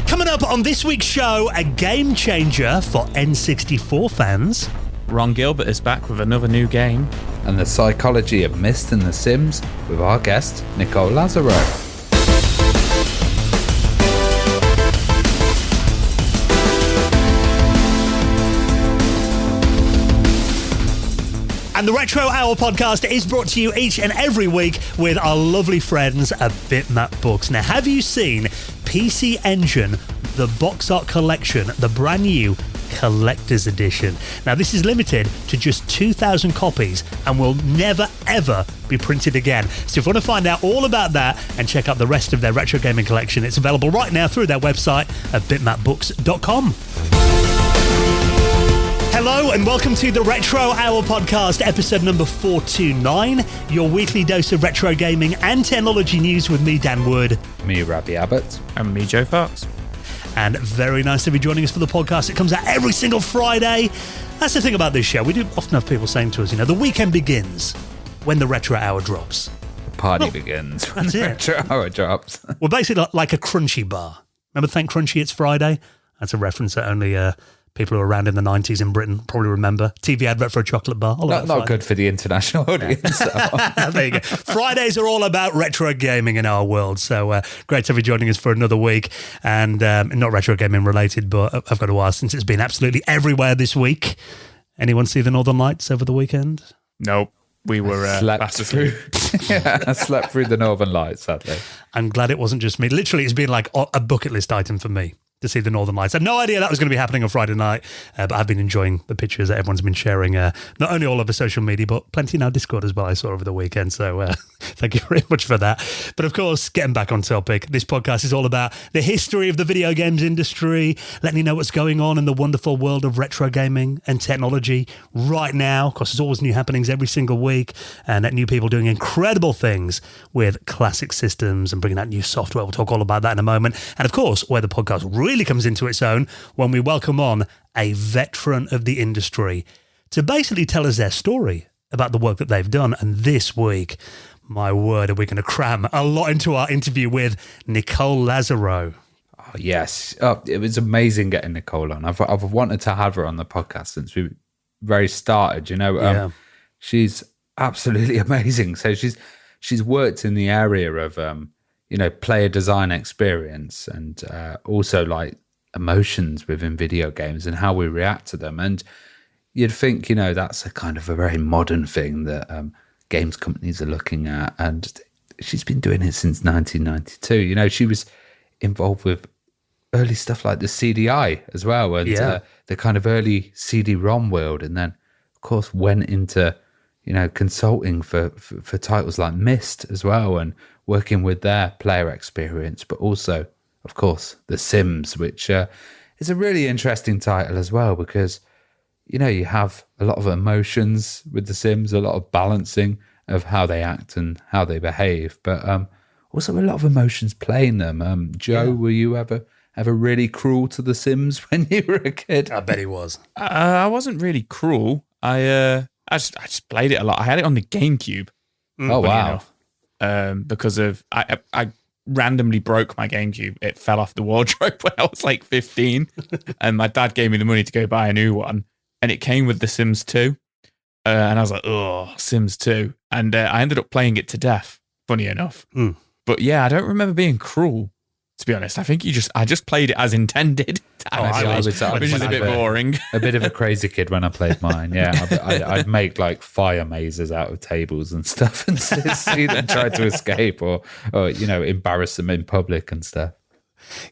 Coming up on this week's show, a game changer for N64 fans. Ron Gilbert is back with another new game. And the psychology of Myst and The Sims with our guest, Nicole Lazzaro. And the Retro Hour podcast is brought to you each and every week with our lovely friends at Bitmap Books. Now, have you seen PC Engine, the box art collection, the brand new collector's edition? Now, this is limited to just 2,000 copies and will never, ever be printed again. So if you want to find out all about that and check out the rest of their retro gaming collection, it's available right now through their website at bitmapbooks.com. Hello and welcome to the Retro Hour podcast, episode number 429, your weekly dose of retro gaming and technology news with me, Dan Wood. Me, Rabbi Abbott. And me, Joe Fox. And very nice to be joining us for the podcast. It comes out every single Friday. That's the thing about this show. We do often have people saying to us, the weekend begins when the Retro Hour drops. The party begins when the Retro Hour drops. We're basically like a Crunchy bar. Remember Thank Crunchy, It's Friday? That's a reference that only people who were around in the 90s in Britain probably remember. TV advert for a chocolate bar. Not good for the international audience. So. There you go. Fridays are all about retro gaming in our world. So great to be joining us for another week. And not retro gaming related, but I've got to ask, since it's been absolutely everywhere this week, anyone see the Northern Lights over the weekend? Nope. We were slept through. Yeah, I slept through the Northern Lights, sadly. I'm glad it wasn't just me. Literally, it's been like a bucket list item for me to see the Northern Lights. I had no idea that was going to be happening on Friday night, but I've been enjoying the pictures that everyone's been sharing, not only all over social media, but plenty in our Discord as well, I saw over the weekend. So thank you very much for that. But of course, getting back on topic, this podcast is all about the history of the video games industry, letting you know what's going on in the wonderful world of retro gaming and technology right now. Of course, there's always new happenings every single week, and new people doing incredible things with classic systems and bringing out new software. We'll talk all about that in a moment. And of course, where the podcast really comes into its own when we welcome on a veteran of the industry to basically tell us their story about the work that they've done. And this week, my word, are we going to cram a lot into our interview with Nicole Lazzaro. Oh, yes. It was amazing getting Nicole on. I've wanted to have her on the podcast since we very started, She's absolutely amazing. So she's worked in the area of player design experience and also like emotions within video games and how we react to them. And you'd think, that's a kind of a very modern thing that games companies are looking at. And she's been doing it since 1992. She was involved with early stuff like the CDI as well. And the kind of early CD-ROM world. And then, of course, went into, consulting for titles like Myst as well, and working with their player experience, but also, of course, The Sims, which is a really interesting title as well, because, you have a lot of emotions with The Sims, a lot of balancing of how they act and how they behave, but also a lot of emotions playing them. Joe, were you ever really cruel to The Sims when you were a kid? I bet he was. I wasn't really cruel. I just played it a lot. I had it on the GameCube. Oh, wow. Enough. Because of I randomly broke my GameCube. It fell off the wardrobe when I was like 15, and my dad gave me the money to go buy a new one, and it came with The Sims 2, and I was like, oh, Sims 2, and I ended up playing it to death. Funny enough, but yeah, I don't remember being cruel. To be honest, I think I just played it as intended. Which is a bit boring. A bit of a crazy kid when I played mine. Yeah, I'd make like fire mazes out of tables and stuff, and see them try to escape or embarrass them in public and stuff.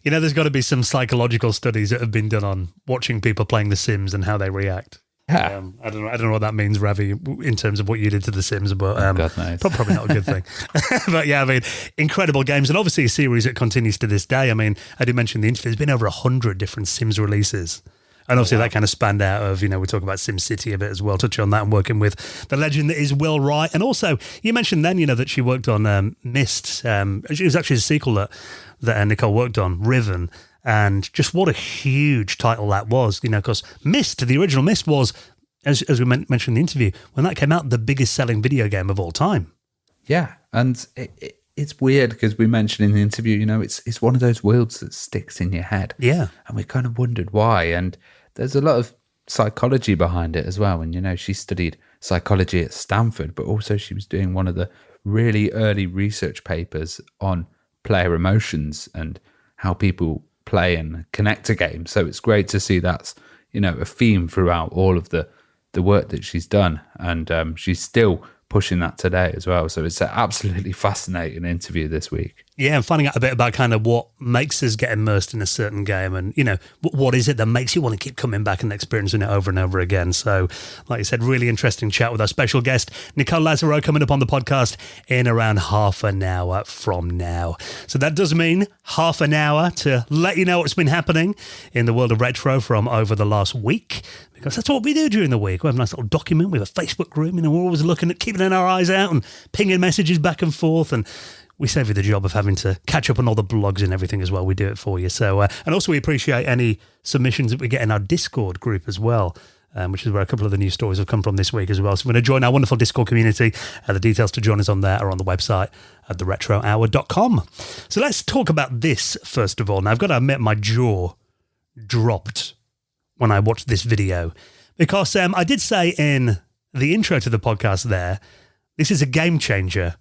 There's got to be some psychological studies that have been done on watching people playing The Sims and how they react. Yeah. I don't know what that means, Ravi, in terms of what you did to The Sims, but God knows. Probably not a good thing. But yeah, incredible games, and obviously a series that continues to this day. I did mention in the interview, there's been over 100 different Sims releases. And obviously that kind of spanned out of, we talk about SimCity a bit as well, touch on that, and working with the legend that is Will Wright. And also, you mentioned then, that she worked on Myst. It was actually a sequel that Nicole worked on, Riven. And just what a huge title that was, because Myst, the original Myst was, as we mentioned in the interview, when that came out, the biggest selling video game of all time. Yeah, and it's weird because we mentioned in the interview, it's one of those worlds that sticks in your head. Yeah. And we kind of wondered why. And there's a lot of psychology behind it as well. And, she studied psychology at Stanford, but also she was doing one of the really early research papers on player emotions and how people play and connect to games. So it's great to see that's, a theme throughout all of the work that she's done. And she's still pushing that today as well. So it's an absolutely fascinating interview this week. Yeah, and finding out a bit about kind of what makes us get immersed in a certain game and, what is it that makes you want to keep coming back and experiencing it over and over again. So, like you said, really interesting chat with our special guest, Nicole Lazzaro, coming up on the podcast in around half an hour from now. So that does mean half an hour to let you know what's been happening in the world of retro from over the last week, because that's what we do during the week. We have a nice little document. We have a Facebook group, we're always looking at keeping our eyes out and pinging messages back and forth, and we save you the job of having to catch up on all the blogs and everything as well. We do it for you. So, and also we appreciate any submissions that we get in our Discord group as well, which is where a couple of the news stories have come from this week as well. So we're going to join our wonderful Discord community. The details to join us on there are on the website at theretrohour.com. So let's talk about this first of all. Now, I've got to admit my jaw dropped when I watched this video because I did say in the intro to the podcast there, this is a game changer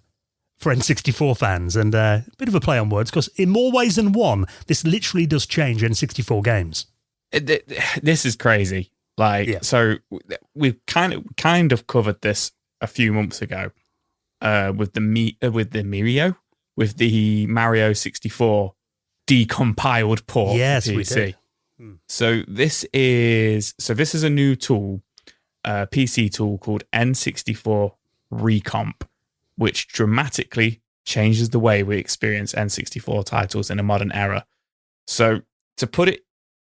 for N64 fans, and a bit of a play on words because in more ways than one, this literally does change N64 games. This is crazy. So we've kind of covered this a few months ago with the Mario 64 decompiled port. Yes, PC. we did. So this is a new tool, PC tool called N64 Recomp, which dramatically changes the way we experience N64 titles in a modern era. So to put it,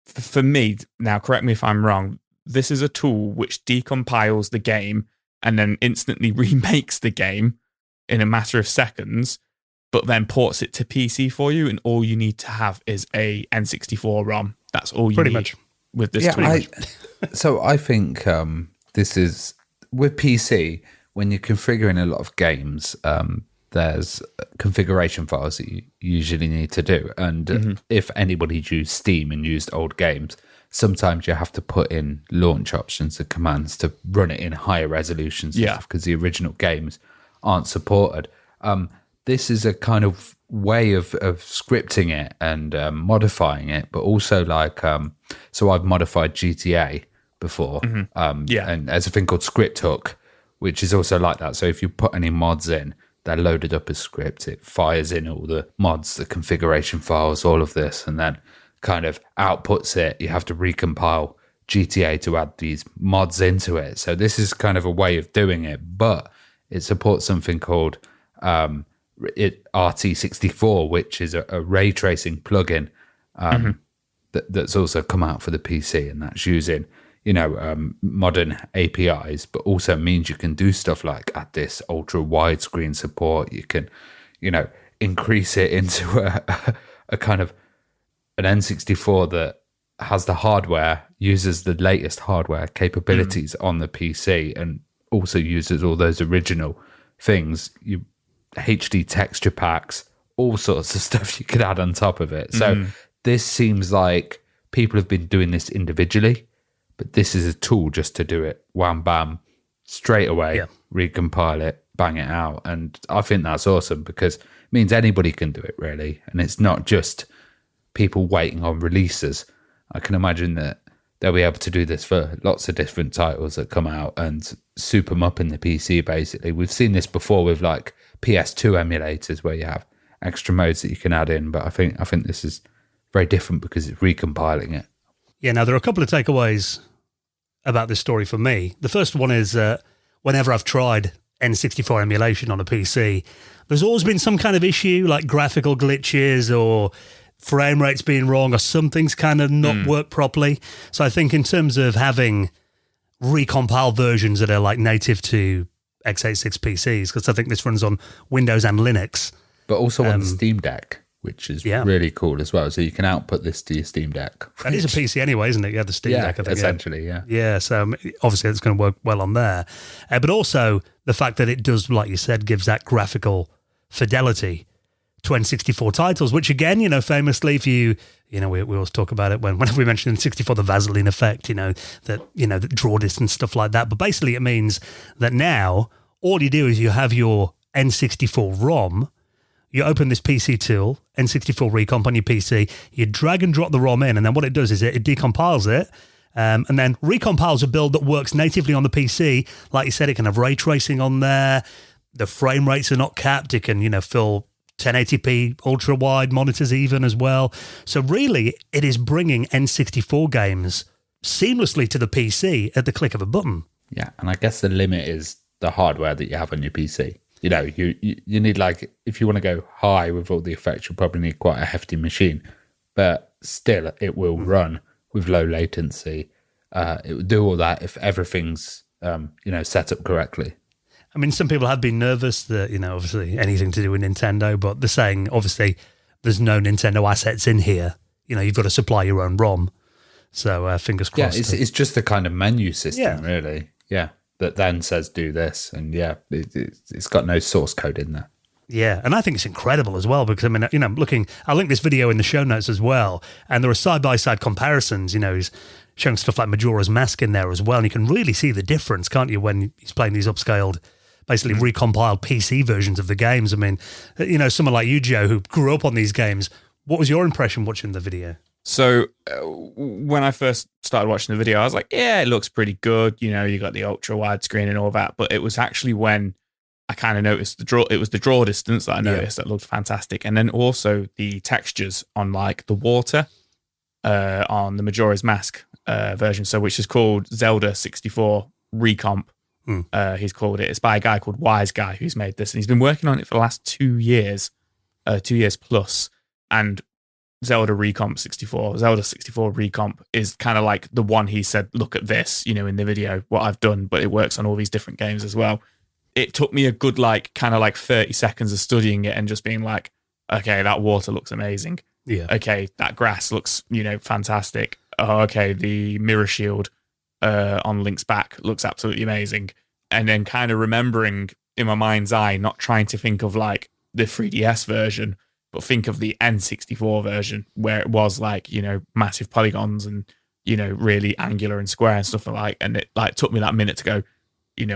for me, now correct me if I'm wrong, this is a tool which decompiles the game and then instantly remakes the game in a matter of seconds, but then ports it to PC for you, and all you need to have is a N64 ROM. That's all you need with this tool. So I think this is, with PC, when you're configuring a lot of games, there's configuration files that you usually need to do. And if anybody used Steam and used old games, sometimes you have to put in launch options and commands to run it in higher resolutions because the original games aren't supported. This is a kind of way of scripting it and modifying it, but also so I've modified GTA before, and there's a thing called Script Hook, which is also like that. So if you put any mods in, they're loaded up as script. It fires in all the mods, the configuration files, all of this, and then kind of outputs it. You have to recompile GTA to add these mods into it. So this is kind of a way of doing it, but it supports something called RT64, which is a ray tracing plugin that's also come out for the PC, and that's using modern APIs, but also means you can do stuff like add this ultra widescreen support. You can increase it into a kind of an N64 that has the hardware, uses the latest hardware capabilities on the PC, and also uses all those original things. You HD texture packs, all sorts of stuff you could add on top of it. So this seems like people have been doing this individually, but this is a tool just to do it wham bam straight away, recompile it, bang it out. And I think that's awesome because it means anybody can do it really, and it's not just people waiting on releases. I can imagine that they'll be able to do this for lots of different titles that come out and soup them up in the PC. Basically, we've seen this before with like PS2 emulators where you have extra modes that you can add in, but I think this is very different because it's recompiling it. Yeah, now there are a couple of takeaways about this story for me. The first one is whenever I've tried N64 emulation on a PC, there's always been some kind of issue like graphical glitches or frame rates being wrong or something's kind of not worked properly. So I think in terms of having recompiled versions that are like native to x86 PCs, because I think this runs on Windows and Linux. But also on the Steam Deck, which is really cool as well. So you can output this to your Steam Deck. That is a PC anyway, isn't it? Yeah, the Steam Deck, I think. Essentially, yeah. Yeah, so obviously it's going to work well on there. But also the fact that it does, like you said, gives that graphical fidelity to N64 titles, which again, famously, if we always talk about it whenever we mention N64, the Vaseline effect, that draw distance, stuff like that. But basically it means that now all you do is you have your N64 ROM, you open this PC tool, N64 Recomp on your PC, you drag and drop the ROM in, and then what it does is it decompiles it, and then recompiles a build that works natively on the PC. Like you said, it can have ray tracing on there, the frame rates are not capped, it can, fill 1080p ultra-wide monitors even as well. So really, it is bringing N64 games seamlessly to the PC at the click of a button. Yeah, and I guess the limit is the hardware that you have on your PC. You need, like, if you want to go high with all the effects, you'll probably need quite a hefty machine. But still, it will run with low latency. It will do all that if everything's, set up correctly. I mean, some people have been nervous that, obviously anything to do with Nintendo, but they're saying, obviously, there's no Nintendo assets in here. You've got to supply your own ROM. So fingers crossed. Yeah, it's just a kind of menu system, really. Yeah. That then says do this, and it's got no source code in there. Yeah, and I think it's incredible as well because I mean, I'll link this video in the show notes as well, and there are side-by-side comparisons. He's showing stuff like Majora's Mask in there as well, and you can really see the difference, can't you, when he's playing these upscaled, basically recompiled PC versions of the games. I mean, someone like you, Joe, who grew up on these games, what was your impression watching the video? So when I first started watching the video, I was like, yeah, it looks pretty good. You got the ultra wide screen and all that. But it was actually when I kind of noticed it was the draw distance that I noticed that looked fantastic. And then also the textures on like the water on the Majora's Mask version. So which is called Zelda 64 Recomp. He's called it. It's by a guy called Wise Guy who's made this. And he's been working on it for the last 2 years, 2 years plus. And Zelda 64 Recomp is kind of like the one he said, look at this, in the video, what I've done, but it works on all these different games as well. It took me a good, 30 seconds of studying it and just being like, okay, that water looks amazing. Yeah. Okay, that grass looks, fantastic. Oh, okay, the mirror shield on Link's back looks absolutely amazing. And then kind of remembering in my mind's eye, not trying to think of the 3DS version, but think of the N64 version where it was massive polygons and, really angular and square and stuff and it took me that minute to go,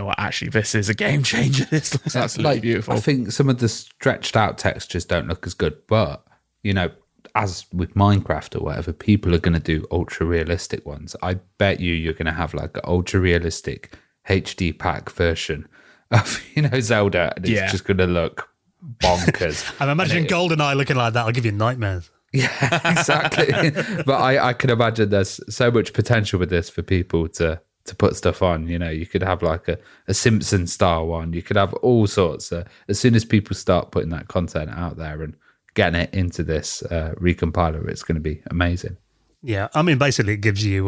what, actually, this is a game changer. This looks absolutely beautiful. I think some of the stretched out textures don't look as good, but, as with Minecraft or whatever, people are going to do ultra realistic ones. I bet you're going to have an ultra realistic HD pack version of, Zelda, and it's just going to look bonkers. I'm imagining GoldenEye looking like that. I'll give you nightmares. Yeah, exactly. But I can imagine there's so much potential with this for people to put stuff on. You could have a Simpsons style one. You could have all sorts. As soon as people start putting that content out there and getting it into this recompiler, it's going to be amazing. Yeah, I mean, basically it gives you,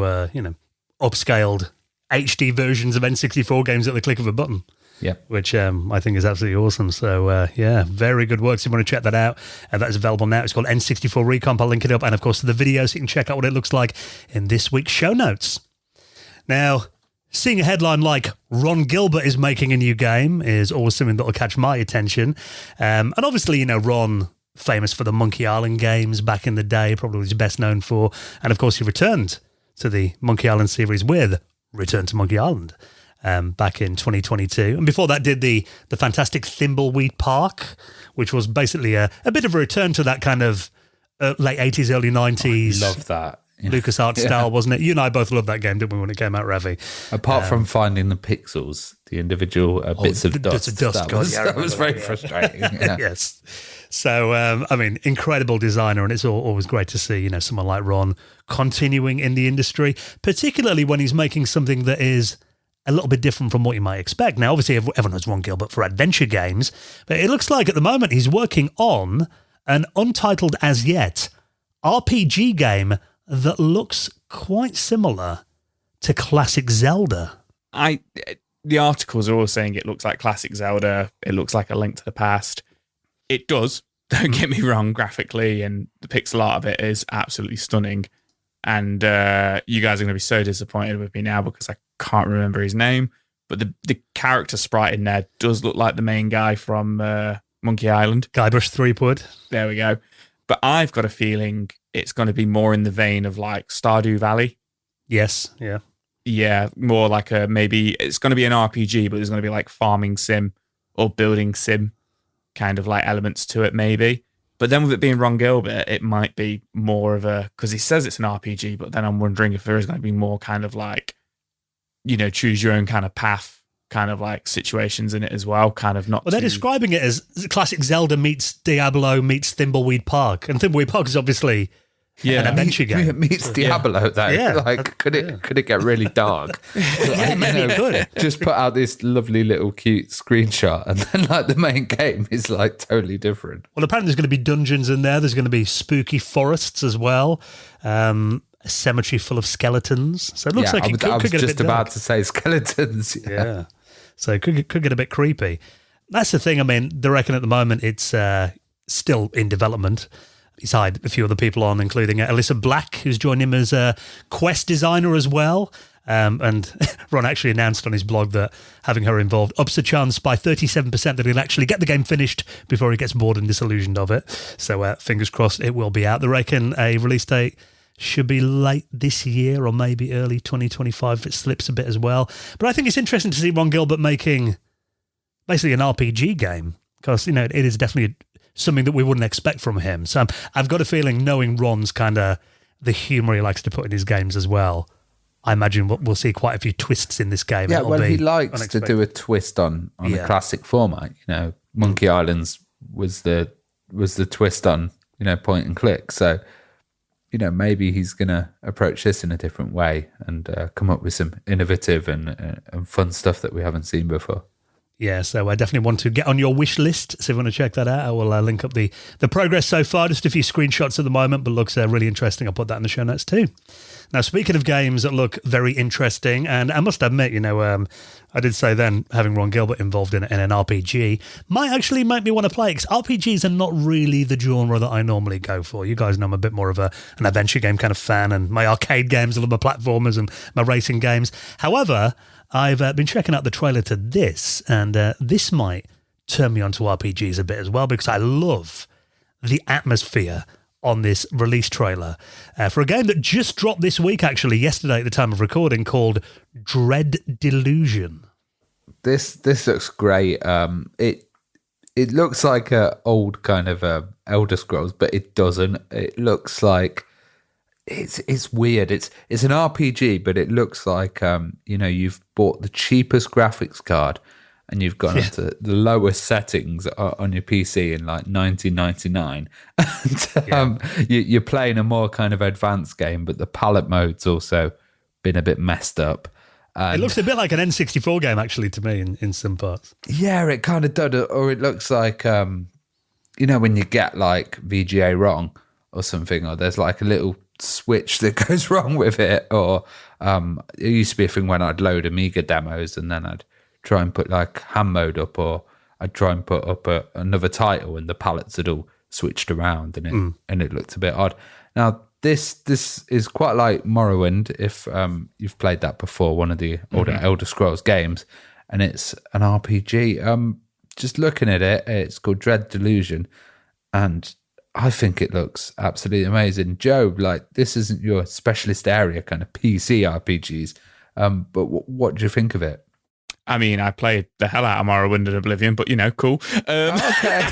upscaled HD versions of N64 games at the click of a button. Yeah, which I think is absolutely awesome. So, very good work. So you want to check that out. That is available now. It's called N64 Recomp. I'll link it up. And, of course, the video so you can check out what it looks like in this week's show notes. Now, seeing a headline like Ron Gilbert is making a new game is always something that will catch my attention. And obviously, Ron, famous for the Monkey Island games back in the day, probably was best known for. And, of course, he returned to the Monkey Island series with Return to Monkey Island. Back in 2022. And before that did the fantastic Thimbleweed Park, which was basically a bit of a return to that kind of late 80s, early 90s. I love that. LucasArts style, wasn't it? You and I both loved that game, didn't we, when it came out, Ravi? Apart from finding the pixels, the individual bits of dust. That was very frustrating. Yeah. Yes. So, incredible designer, and it's always great to see, someone like Ron continuing in the industry, particularly when he's making something that is a little bit different from what you might expect. Now, obviously, everyone knows Ron Gilbert for adventure games, but it looks like at the moment he's working on an untitled as yet RPG game that looks quite similar to classic Zelda. The articles are all saying it looks like classic Zelda. It looks like A Link to the Past. It does. Don't get me wrong, graphically, and the pixel art of it is absolutely stunning. And you guys are going to be so disappointed with me now because I can't remember his name. But the character sprite in there does look like the main guy from Monkey Island. Guybrush Threepwood. There we go. But I've got a feeling it's going to be more in the vein of like Stardew Valley. Yes, yeah. Yeah, more like maybe it's going to be an RPG, but there's going to be like farming sim or building sim kind of like elements to it maybe. But then with it being Ron Gilbert, it might be more of because he says it's an RPG, but then I'm wondering if there is going to be more kind of like, choose your own kind of path, kind of like situations in it as well, kind of not. Well, they're describing it as classic Zelda meets Diablo meets Thimbleweed Park. And Thimbleweed Park is obviously an adventure game. It meets Diablo, though. Yeah. Like, could it get really dark? Yeah, maybe it could. Just put out this lovely little cute screenshot, and then like the main game is like totally different. Well, apparently there's going to be dungeons in there. There's going to be spooky forests as well. A cemetery full of skeletons. So it looks like it could get a bit dark. I was just about to say skeletons. Yeah. So it could get a bit creepy. That's the thing. I mean, they reckon at the moment it's still in development. He's hired a few other people on, including Alyssa Black, who's joined him as a quest designer as well. And Ron actually announced on his blog that having her involved ups the chance by 37% that he'll actually get the game finished before he gets bored and disillusioned of it. So fingers crossed it will be out. They reckon a release date should be late this year or maybe early 2025 if it slips a bit as well. But I think it's interesting to see Ron Gilbert making basically an RPG game because, it is definitely something that we wouldn't expect from him. So I've got a feeling, knowing Ron's kind of the humour he likes to put in his games as well, I imagine we'll see quite a few twists in this game. Yeah, well, he likes to do a twist on a classic format. Monkey Islands was the twist on, point and click. So, maybe he's going to approach this in a different way and come up with some innovative and fun stuff that we haven't seen before. Yeah, so I definitely want to get on your wish list. So if you want to check that out, I will link up the progress so far. Just a few screenshots at the moment, but looks really interesting. I'll put that in the show notes too. Now, speaking of games that look very interesting, and I must admit, I did say then having Ron Gilbert involved in an RPG might actually make me want to play it, because RPGs are not really the genre that I normally go for. You guys know I'm a bit more of an adventure game kind of fan, and my arcade games, I love my platformers and my racing games. However, I've been checking out the trailer to this, and this might turn me onto RPGs a bit as well, because I love the atmosphere on this release trailer for a game that just dropped this week, actually, yesterday at the time of recording, called Dread Delusion. This looks great. It looks like a old kind of Elder Scrolls, but it doesn't. It looks like it's weird. It's an RPG, but it looks like you've bought the cheapest graphics card and you've gone into the lowest settings on your PC in like 1999, and you're playing a more kind of advanced game, but the palette mode's also been a bit messed up. It looks a bit like an N64 game, actually, to me, in some parts. Yeah, it kind of does. Or it looks like, when you get like VGA wrong or something, or there's like a little switch that goes wrong with it. Or it used to be a thing when I'd load Amiga demos and then I'd try and put like hand mode up, or I'd try and put up another title and the palettes had all switched around and it looked a bit odd. Now, This is quite like Morrowind, if you've played that before, one of the older Elder Scrolls games, and it's an RPG. Just looking at it, it's called Dread Delusion, and I think it looks absolutely amazing. Joe, like, this isn't your specialist area, kind of PC RPGs, but what do you think of it? I mean, I played the hell out of Morrowind and Oblivion, but cool. Okay.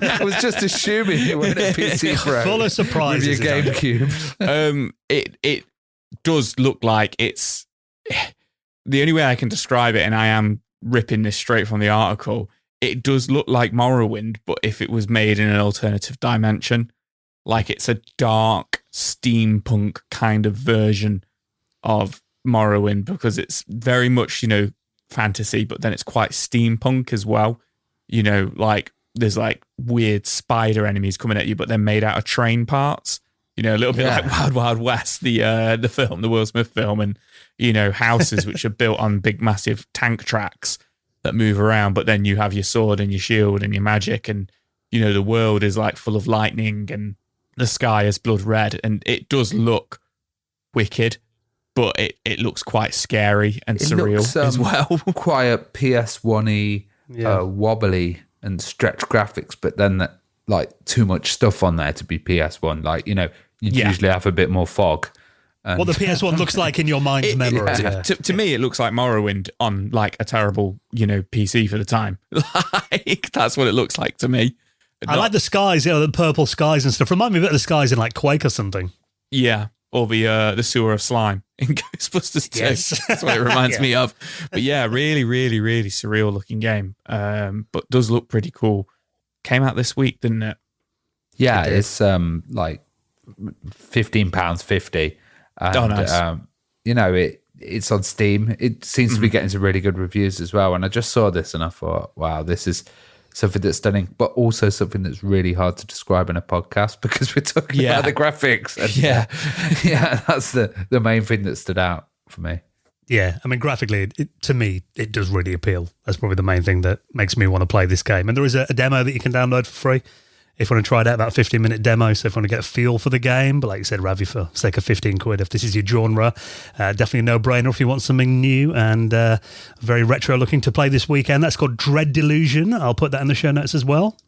I was just assuming you weren't a PC pro. Full of surprises. With your GameCube. It does look like it's... The only way I can describe it, and I am ripping this straight from the article, it does look like Morrowind, but if it was made in an alternative dimension. Like, it's a dark steampunk kind of version of Morrowind, because it's very much, fantasy, but then it's quite steampunk as well. Like, there's like weird spider enemies coming at you, but they're made out of train parts. A little bit like Wild Wild West, the film, the Will Smith film, and houses which are built on big massive tank tracks that move around. But then you have your sword and your shield and your magic, and the world is like full of lightning and the sky is blood red, and it does look wicked. But it looks quite scary and surreal as well. Quite a PS1-y, wobbly and stretch graphics, but then that, like, too much stuff on there to be PS1. Like, you know, you usually have a bit more fog. What the PS1 looks like in your mind's memory. To me, it looks like Morrowind on like a terrible, PC for the time. Like, that's what it looks like to me. I like the skies, the purple skies and stuff. Remind me a bit of the skies in like Quake or something. Yeah, or the sewer of slime in Ghostbusters 2. Yes. That's what it reminds me of. But yeah, really, really, really surreal looking game. But does look pretty cool. Came out this week, didn't it? Yeah, it's like £15.50. And, nice. It's on Steam. It seems to be getting some really good reviews as well. And I just saw this and I thought, wow, this is something that's stunning, but also something that's really hard to describe in a podcast because we're talking about the graphics. And, that's the main thing that stood out for me. Yeah, I mean, graphically, to me, it does really appeal. That's probably the main thing that makes me want to play this game. And there is a demo that you can download for free if you want to try it out, about a 15-minute demo. So if you want to get a feel for the game, but like you said, Ravi, for sake of 15 quid, if this is your genre, definitely a no-brainer if you want something new and very retro looking to play this weekend. That's called Dread Delusion. I'll put that in the show notes as well.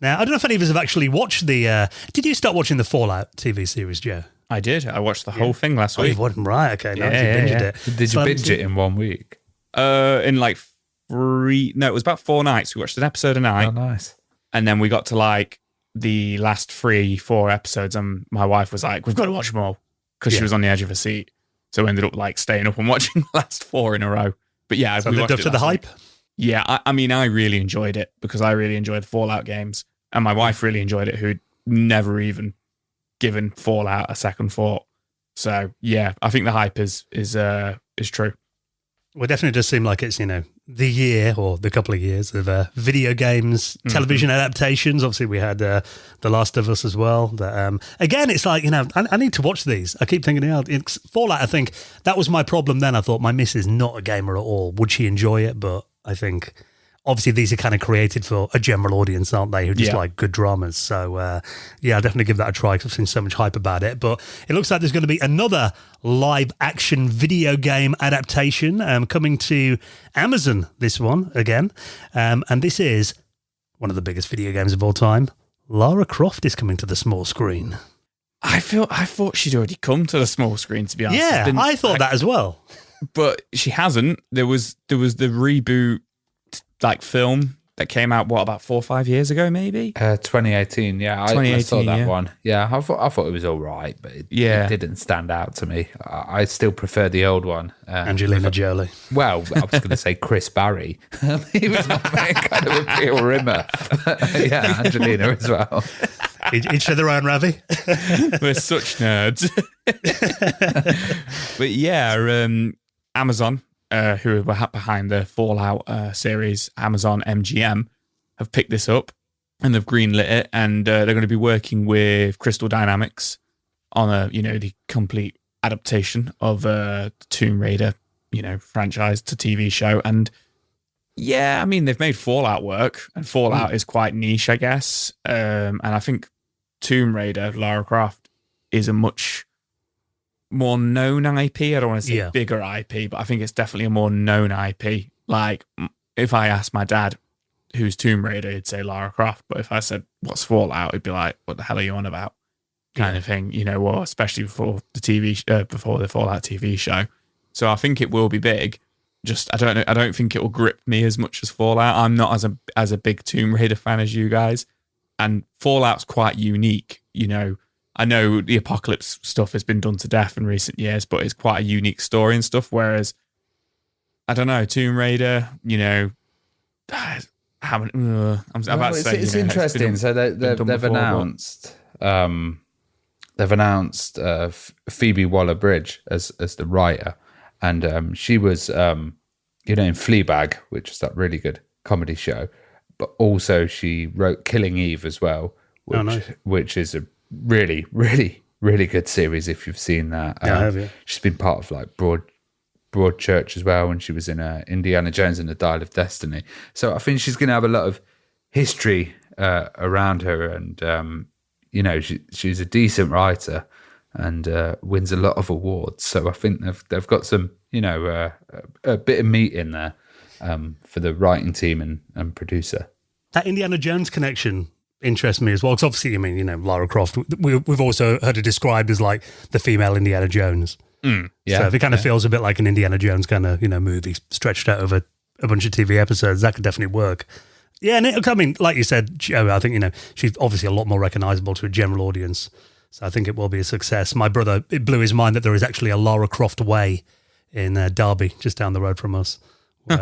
Now, I don't know if any of us have actually watched the... did you start watching the Fallout TV series, Joe? I did. I watched the whole thing last week. Oh, you wasn't right. Okay, nice. You binged it. Did you binge it in 1 week? In like 3... No, it was about 4 nights. We watched an episode a night. Oh, nice. And then we got to like the last 3-4 episodes and my wife was like, we've got to watch them all because she was on the edge of her seat. So we ended up like staying up and watching the last 4 in a row. But yeah, so we lived up to the hype? Yeah, I mean, I really enjoyed it because I really enjoyed the Fallout games. And my wife really enjoyed it, who'd never even given Fallout a second thought. So yeah, I think the hype is true. Well, it definitely does seem like it's, the year or the couple of years of video games, television adaptations. Obviously, we had The Last of Us as well. That, again, it's like, I need to watch these. I keep thinking, it's Fallout, I think that was my problem then. I thought my missus is not a gamer at all. Would she enjoy it? But I think... Obviously, these are kind of created for a general audience, aren't they, who just like good dramas. So, I'll definitely give that a try because I've seen so much hype about it. But it looks like there's going to be another live-action video game adaptation coming to Amazon, this one, again. And this is one of the biggest video games of all time. Lara Croft is coming to the small screen. I thought she'd already come to the small screen, to be honest. Yeah, I thought that as well. But she hasn't. There was the reboot like film that came out about 4 or 5 years ago, maybe 2018. Yeah, I saw that one. Yeah, I thought it was all right, but it didn't stand out to me. I still prefer the old one. Angelina Jolie. Well, I was going to say Chris Barry. He was my main kind of appeal rimmer. Yeah, Angelina as well. Each to their own, Ravi. We're such nerds. But yeah, Amazon, who were behind the Fallout series, Amazon MGM, have picked this up and they've greenlit it, and they're going to be working with Crystal Dynamics on the complete adaptation of Tomb Raider, franchise to TV show. And yeah, I mean, they've made Fallout work, and Fallout is quite niche, I guess. And I think Tomb Raider, Lara Croft, is a much more known IP. I don't want to say bigger IP, but I think it's definitely a more known IP. Like, if I asked my dad who's Tomb Raider, he'd say Lara Croft. But if I said what's Fallout, he'd be like, "What the hell are you on about?" Kind of thing, or especially before before the Fallout TV show. So I think it will be big. Just I don't think it will grip me as much as Fallout. I'm not as a big Tomb Raider fan as you guys, and Fallout's quite unique. I know the apocalypse stuff has been done to death in recent years, but it's quite a unique story and stuff. Whereas, I don't know, Tomb Raider, I'm about to say it's interesting. So they've announced Phoebe Waller-Bridge as the writer, and she was in Fleabag, which is that really good comedy show, but also she wrote Killing Eve as well, which is a really, really, really good series if you've seen that. I have, yeah. She's been part of like Broadchurch as well, and she was in Indiana Jones and the Dial of Destiny. So I think she's going to have a lot of history around her, and she's a decent writer and wins a lot of awards. So I think they've got some a bit of meat in there for the writing team and producer. That Indiana Jones connection interests me as well. Because obviously, I mean, you know, Lara Croft, we've also heard her described as like the female Indiana Jones. Yeah. So if it kind of feels a bit like an Indiana Jones kind of, you know, movie stretched out over a bunch of TV episodes, that could definitely work. Yeah, and I mean, like you said, Joe, I think, you know, she's obviously a lot more recognisable to a general audience. So I think it will be a success. My brother, it blew his mind that there is actually a Lara Croft Way in Derby, just down the road from us. Where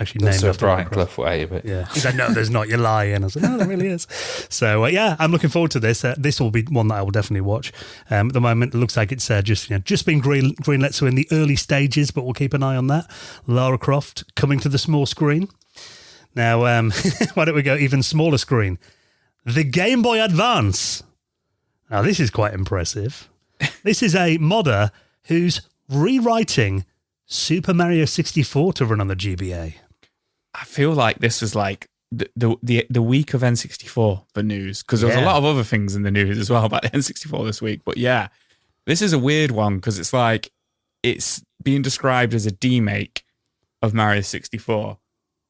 actually named after Brian Clough Way, but yeah, he said, "No, there's not. You're lying." I was like, "No, there really is." So yeah, I'm looking forward to this. This will be one that I will definitely watch. At the moment, it looks like it's just been greenlit, so in the early stages, but we'll keep an eye on that. Lara Croft coming to the small screen. Now, why don't we go even smaller screen? The Game Boy Advance. Now, this is quite impressive. This is a modder who's rewriting Super Mario 64 to run on the GBA. I feel like this was like the week of N64 for news, because there was a lot of other things in the news as well about N64 this week. But yeah, this is a weird one because it's like it's being described as a demake of Mario 64.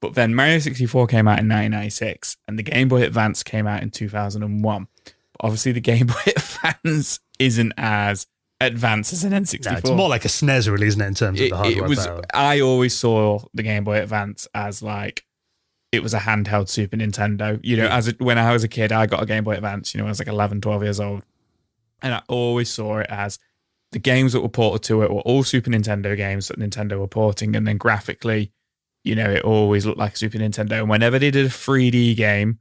But then Mario 64 came out in 1996 and the Game Boy Advance came out in 2001. But obviously the Game Boy Advance isn't as advanced as an N64. No, it's more like a SNES, really, isn't it, in terms of the hardware power? I always saw the Game Boy Advance as like it was a handheld Super Nintendo. You know, when I was a kid, I got a Game Boy Advance, you know, I was like 11, 12 years old. And I always saw it as the games that were ported to it were all Super Nintendo games that Nintendo were porting. And then graphically, you know, it always looked like a Super Nintendo. And whenever they did a 3D game,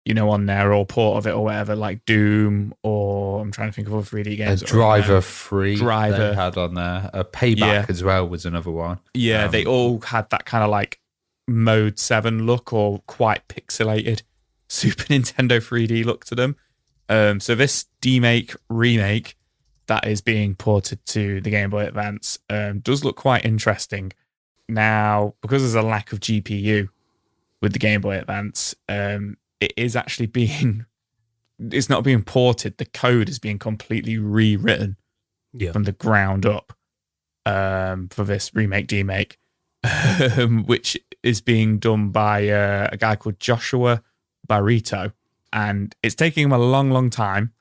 you know, on there, or port of it or whatever, like Doom, or I'm trying to think of all 3D games. Driver 3 Driver they had on there. A Payback as well was another one. Yeah, they all had that kind of like Mode 7 look, or quite pixelated Super Nintendo 3D look to them. So this remake that is being ported to the Game Boy Advance does look quite interesting. Now, because there's a lack of GPU with the Game Boy Advance, it is actually it's not being ported. The code is being completely rewritten from the ground up for this demake, which is being done by a guy called Joshua Barreto. And it's taking him a long, long time.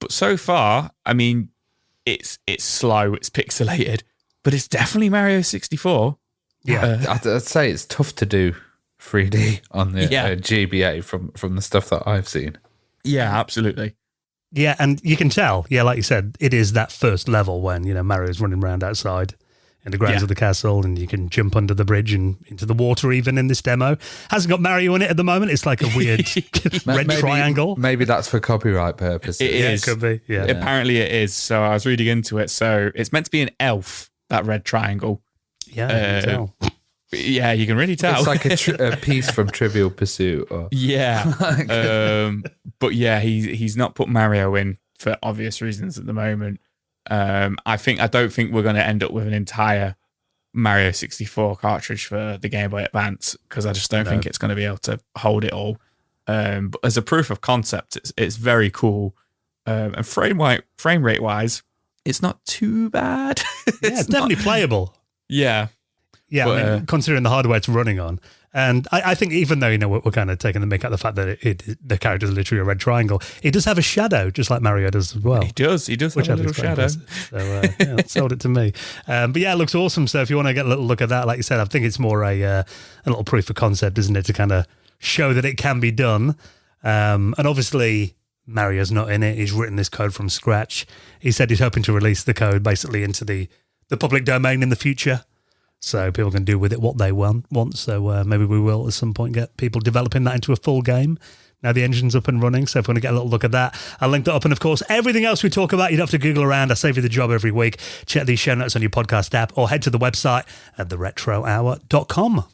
But so far, I mean, it's slow, it's pixelated, but it's definitely Mario 64. Yeah, I'd say it's tough to do 3D on the GBA from the stuff that I've seen. Yeah, absolutely. Yeah, and you can tell, like you said, it is that first level when, you know, Mario's running around outside in the grounds of the castle, and you can jump under the bridge and into the water even in this demo. Hasn't got Mario in it at the moment. It's like a weird red triangle. Maybe that's for copyright purposes. It is. It could be. Yeah. Apparently it is. So I was reading into it. So it's meant to be an elf, that red triangle. Yeah, you can tell. Yeah, you can really tell. It's like a piece from Trivial Pursuit. Yeah. But yeah, he's not put Mario in for obvious reasons at the moment. I don't think we're going to end up with an entire Mario 64 cartridge for the Game Boy Advance, because I just don't think it's going to be able to hold it all. But as a proof of concept, it's very cool. And frame rate wise, it's not too bad. It's definitely playable. Yeah. Yeah, but, I mean, considering the hardware it's running on. And I think even though, you know, we're kind of taking the mick out of the fact that the character is literally a red triangle, it does have a shadow, just like Mario does as well. He does have a little shadow. So, it sold it to me. But yeah, it looks awesome. So if you want to get a little look at that, like you said, I think it's more a little proof of concept, isn't it, to kind of show that it can be done. And obviously, Mario's not in it. He's written this code from scratch. He said he's hoping to release the code basically into the public domain in the future, so people can do with it what they want. So maybe we will at some point get people developing that into a full game. Now the engine's up and running, so if you want to get a little look at that, I'll link that up. And of course, everything else we talk about, you don't have to Google around. I save you the job every week. Check these show notes on your podcast app, or head to the website at theretrohour.com.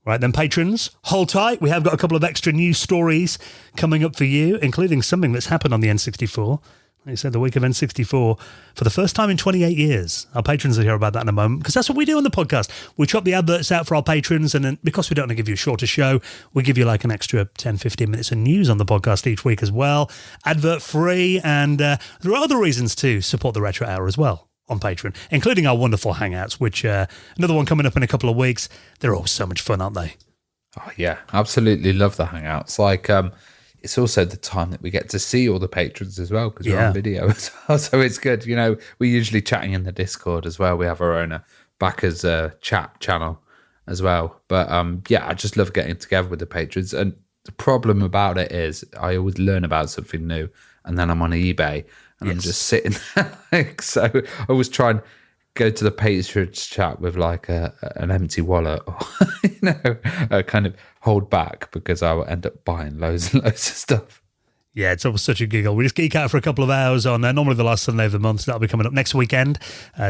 Right then, patrons, hold tight. We have got a couple of extra news stories coming up for you, including something that's happened on the N64. Like I said, the week of N64 for the first time in 28 years. Our patrons will hear about that in a moment, because that's what we do on the podcast. We chop the adverts out for our patrons, and then because we don't want to give you a shorter show, we give you like an extra 10, 15 minutes of news on the podcast each week as well. Advert free, and there are other reasons to support the Retro Hour as well on Patreon, including our wonderful Hangouts, which another one coming up in a couple of weeks. They're all so much fun, aren't they? Oh yeah, absolutely love the Hangouts. Like, it's also the time that we get to see all the patrons as well because we're on video as well. So it's good. You know, we're usually chatting in the Discord as well. We have our own backers chat channel as well. But yeah, I just love getting together with the patrons. And the problem about it is I always learn about something new, and then I'm on eBay and I'm just sitting there. Like, so I always try and go to the patrons chat with like an empty wallet, or kind of hold back because I will end up buying loads and loads of stuff. Yeah, it's always such a giggle. We just geek out for a couple of hours on normally the last Sunday of the month. So that'll be coming up next weekend,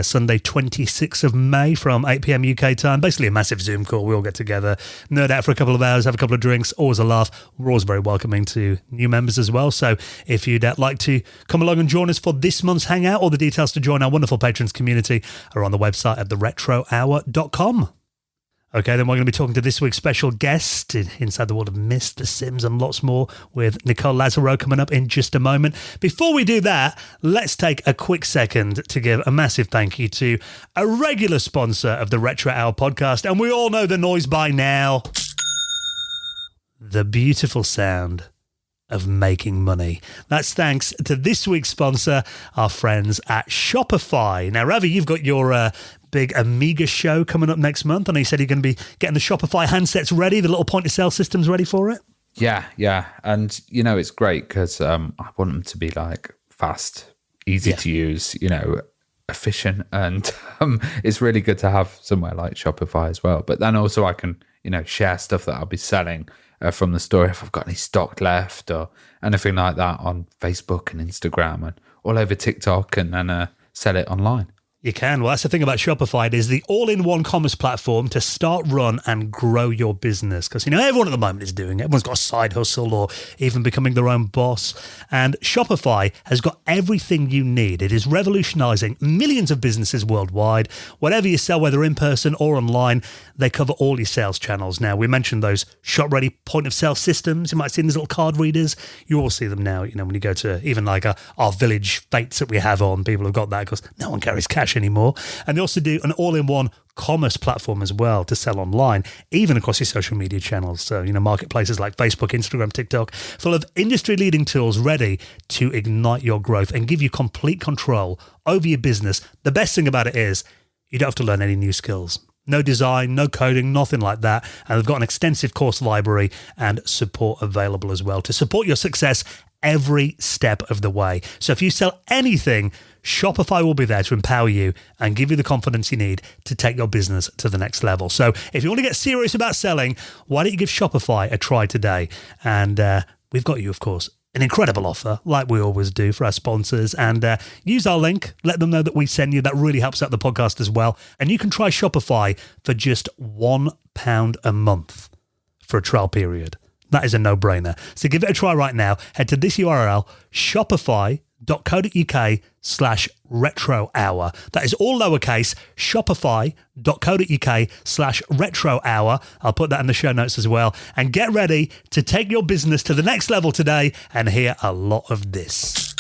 Sunday 26th of May from 8 p.m. UK time. Basically a massive Zoom call. We all get together, nerd out for a couple of hours, have a couple of drinks, always a laugh. We're always very welcoming to new members as well. So if you'd like to come along and join us for this month's Hangout, all the details to join our wonderful patrons community are on the website at theretrohour.com. Okay, then we're going to be talking to this week's special guest inside the world of Myst, The Sims, and lots more with Nicole Lazzaro coming up in just a moment. Before we do that, let's take a quick second to give a massive thank you to a regular sponsor of the Retro Hour podcast, and we all know the noise by now. The beautiful sound of making money. That's thanks to this week's sponsor, our friends at Shopify. Now, Ravi, you've got your big Amiga show coming up next month, and you said you're going to be getting the Shopify handsets ready, the little point-of-sale systems ready for it? Yeah. And, you know, it's great because I want them to be like fast, easy to use, you know, efficient. And it's really good to have somewhere like Shopify as well. But then also I can, you know, share stuff that I'll be selling from the store if I've got any stock left or anything like that on Facebook and Instagram and all over TikTok, and then sell it online. You can. Well, that's the thing about Shopify. It is the all-in-one commerce platform to start, run, and grow your business. Because, you know, everyone at the moment is doing it. Everyone's got a side hustle or even becoming their own boss. And Shopify has got everything you need. It is revolutionizing millions of businesses worldwide. Whatever you sell, whether in person or online, they cover all your sales channels. Now, we mentioned those shop-ready point-of-sale systems. You might see these little card readers. You all see them now, you know, when you go to even like our village fates that we have on. People have got that because no one carries cash anymore. And they also do an all-in-one commerce platform as well to sell online, even across your social media channels. So, you know, marketplaces like Facebook, Instagram, TikTok, full of industry-leading tools ready to ignite your growth and give you complete control over your business. The best thing about it is you don't have to learn any new skills. No design, no coding, nothing like that. And they've got an extensive course library and support available as well to support your success every step of the way. So if you sell anything, Shopify will be there to empower you and give you the confidence you need to take your business to the next level. So if you want to get serious about selling, why don't you give Shopify a try today? And we've got you, of course, an incredible offer, like we always do for our sponsors. And use our link. Let them know that we send you. That really helps out the podcast as well. And you can try Shopify for just £1 a month for a trial period. That is a no-brainer. So give it a try right now. Head to this URL, shopify.co.uk/retrohour. That is all lowercase, shopify.co.uk/retrohour. I'll put that in the show notes as well. And get ready to take your business to the next level today and hear a lot of this.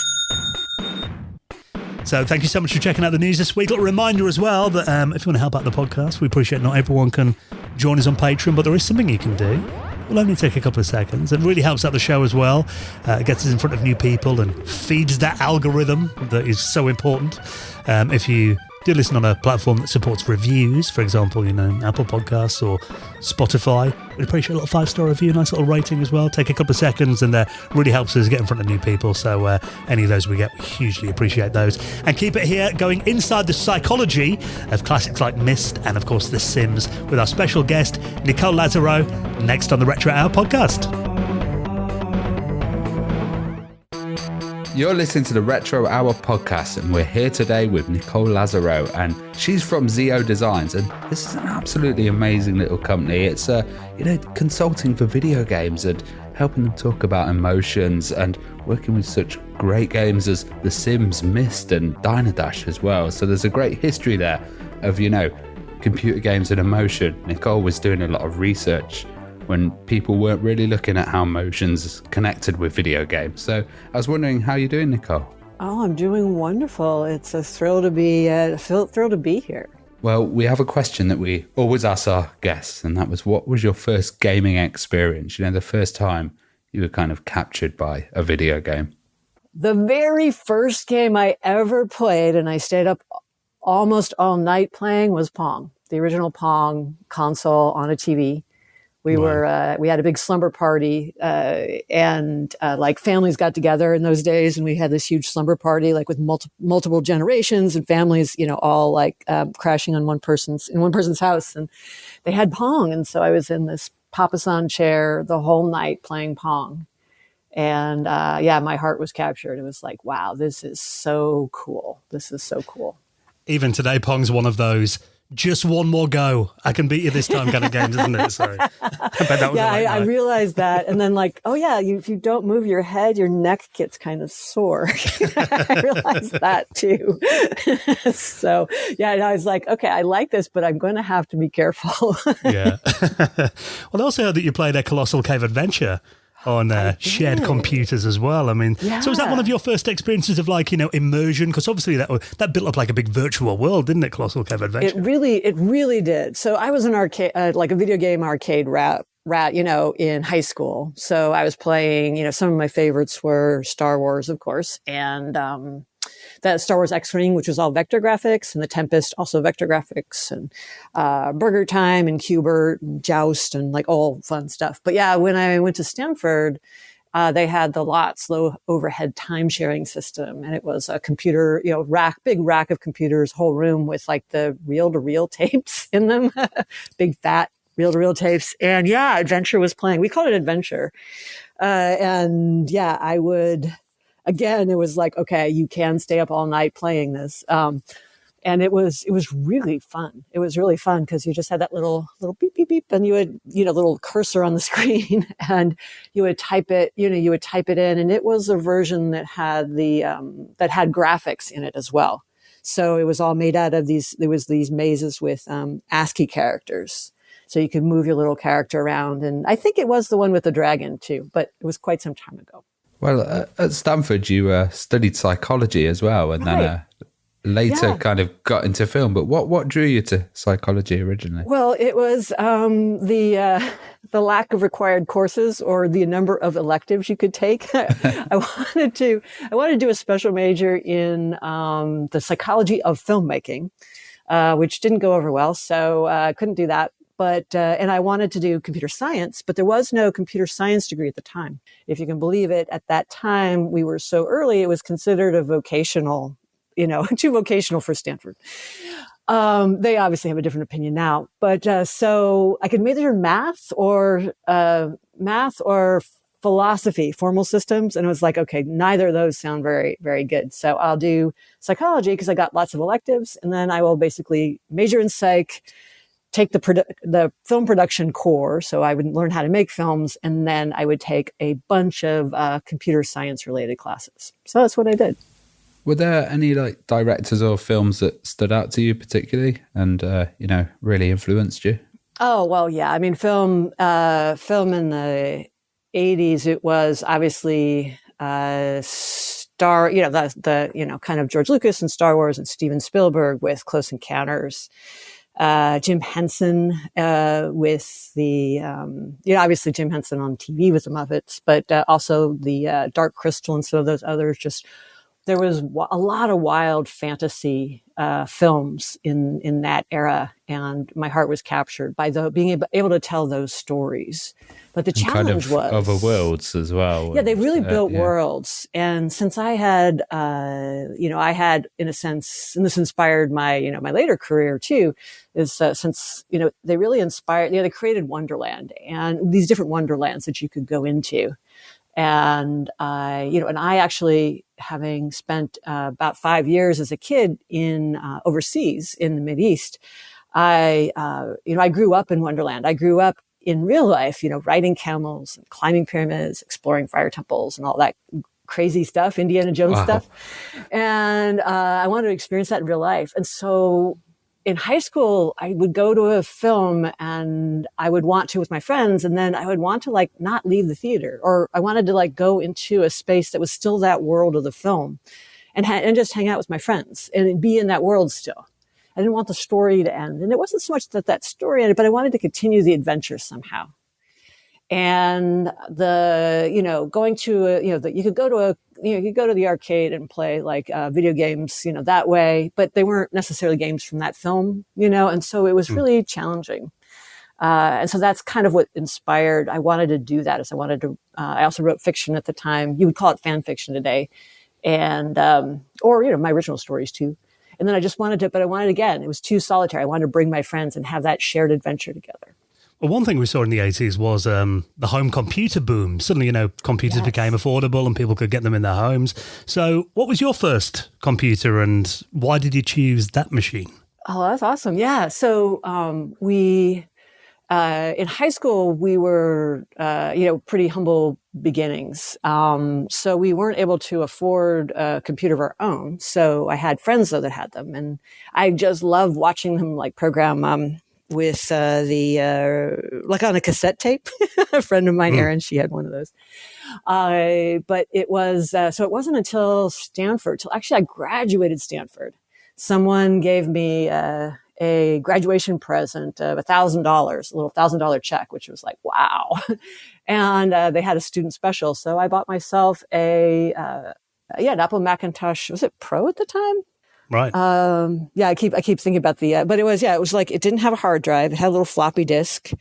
So thank you so much for checking out the news this week. A little reminder as well that if you want to help out the podcast, we appreciate not everyone can join us on Patreon, but there is something you can do. It'll only take a couple of seconds. It really helps out the show as well. It gets us in front of new people and feeds that algorithm that is so important. If you do listen on a platform that supports reviews, for example, you know, Apple Podcasts or Spotify, we'd appreciate a little 5-star review, nice little rating as well. Take a couple of seconds and really helps us get in front of new people. So any of those we get, we hugely appreciate those. And keep it here, going inside the psychology of classics like Myst and, of course, The Sims with our special guest, Nicole Lazzaro, next on the Retro Hour podcast. You're listening to the Retro Hour podcast, and we're here today with Nicole Lazzaro, and she's from Zeo Designs, and this is an absolutely amazing little company. It's consulting for video games and helping them talk about emotions and working with such great games as The Sims, Myst, and Dynadash as well. So there's a great history there of, you know, computer games and emotion. Nicole was doing a lot of research when people weren't really looking at how emotions connected with video games. So I was wondering how you're doing, Nicole. Oh, I'm doing wonderful. It's a thrill to be here. Well, we have a question that we always ask our guests, and that was, what was your first gaming experience? You know, the first time you were kind of captured by a video game. The very first game I ever played, and I stayed up almost all night playing, was Pong, the original Pong console on a TV. We had a big slumber party, and like families got together in those days, and we had this huge slumber party, like with multiple generations and families, you know, all like crashing on one person's house, and they had Pong, and so I was in this papasan chair the whole night playing Pong, and my heart was captured. It was like, wow, this is so cool. This is so cool. Even today, Pong's one of those just one more go, I can beat you this time kind of games, isn't it? So I bet that was I realized that. And then like, oh yeah, if you don't move your head, your neck gets kind of sore. I realized that too. So yeah, and I was like, okay, I like this, but I'm going to have to be careful. Yeah. Well, I also heard that you played a Colossal Cave Adventure on shared computers as well. I mean, So was that one of your first experiences of like, you know, immersion? Because obviously that built up like a big virtual world, didn't it, Colossal Cave Adventure? It really did. So I was an arcade, like a video game arcade rat, you know, in high school. So I was playing, you know, some of my favorites were Star Wars, of course, and that Star Wars X-Wing, which was all vector graphics, and the Tempest, also vector graphics, and Burger Time and Q*bert and Joust and like all fun stuff. But yeah, when I went to Stanford, they had the LOTS, low overhead time sharing system, and it was a computer, you know, big rack of computers, whole room with like the reel-to-reel tapes in them, big fat reel-to-reel tapes. And yeah, Adventure was playing. We called it Adventure, and yeah, I would. Again, it was like, okay, you can stay up all night playing this. And it was really fun. It was really fun because you just had that little beep, beep, beep, and you would, you know, little cursor on the screen, and you would type it in. And it was a version that had that had graphics in it as well. So it was all made out of these mazes with ASCII characters. So you could move your little character around. And I think it was the one with the dragon too, but it was quite some time ago. Well, at Stanford, you studied psychology as well, and then later kind of got into film. But what drew you to psychology originally? Well, it was the lack of required courses or the number of electives you could take. I wanted to do a special major in the psychology of filmmaking, which didn't go over well, so I couldn't do that. But and I wanted to do computer science, but there was no computer science degree at the time. If you can believe it, at that time, we were so early, it was considered a vocational, you know, too vocational for Stanford. They obviously have a different opinion now. But so I could major in math or philosophy, formal systems. And it was like, okay, neither of those sound very, very good. So I'll do psychology because I got lots of electives. And then I will basically major in psych, take the film production core, so I would learn how to make films, and then I would take a bunch of computer science related classes. So that's what I did. Were there any like directors or films that stood out to you particularly, and you know, really influenced you? Oh well, yeah. I mean, film in the 80s. It was obviously Star, you know, the you know, kind of George Lucas and Star Wars, and Steven Spielberg with Close Encounters. Jim Henson with the, you know, obviously Jim Henson on TV with the Muppets, but also the Dark Crystal and some of those others. Just there was a lot of wild fantasy films in that era, and my heart was captured by being able to tell those stories. But the challenge kind of was other worlds as well. Yeah, they really built worlds. And since I had, you know, I had in a sense, and this inspired my, you know, my later career too, is since, you know, they really inspired, you know, they created Wonderland and these different Wonderlands that you could go into. And you know, and I actually, having spent about 5 years as a kid in overseas in the Mideast, you know, I grew up in Wonderland. I grew up in real life, you know, riding camels, and climbing pyramids, exploring fire temples, and all that crazy stuff, Indiana Jones stuff. And I wanted to experience that in real life. And so in high school, I would go to a film and I would want to with my friends, and then I would want to like not leave the theater, or I wanted to like go into a space that was still that world of the film and just hang out with my friends and be in that world still. I didn't want the story to end. And it wasn't so much that story ended, but I wanted to continue the adventure somehow. And going to you could go to the arcade and play like video games, that way, but they weren't necessarily games from that film, and so it was really challenging. And so that's kind of what inspired. I wanted to do that. I also wrote fiction at the time. You would call it fan fiction today, and or my original stories too. And then I wanted again. It was too solitary. I wanted to bring my friends and have that shared adventure together. Well, one thing we saw in the 80s was the home computer boom. Suddenly, computers became affordable and people could get them in their homes. So what was your first computer and why did you choose that machine? Oh, that's awesome. Yeah. So we in high school, we were, pretty humble beginnings. So we weren't able to afford a computer of our own. So I had friends, though, that had them. And I just loved watching them like program with like on a cassette tape. A friend of mine, Erin, she had one of those. But it was, so it wasn't until Stanford, actually I graduated Stanford. Someone gave me a graduation present of $1,000, a little $1,000 check, which was like, wow. And they had a student special. So I bought myself an Apple Macintosh. Was it Pro at the time? Right. I keep thinking about but it was like, it didn't have a hard drive. It had a little floppy disk.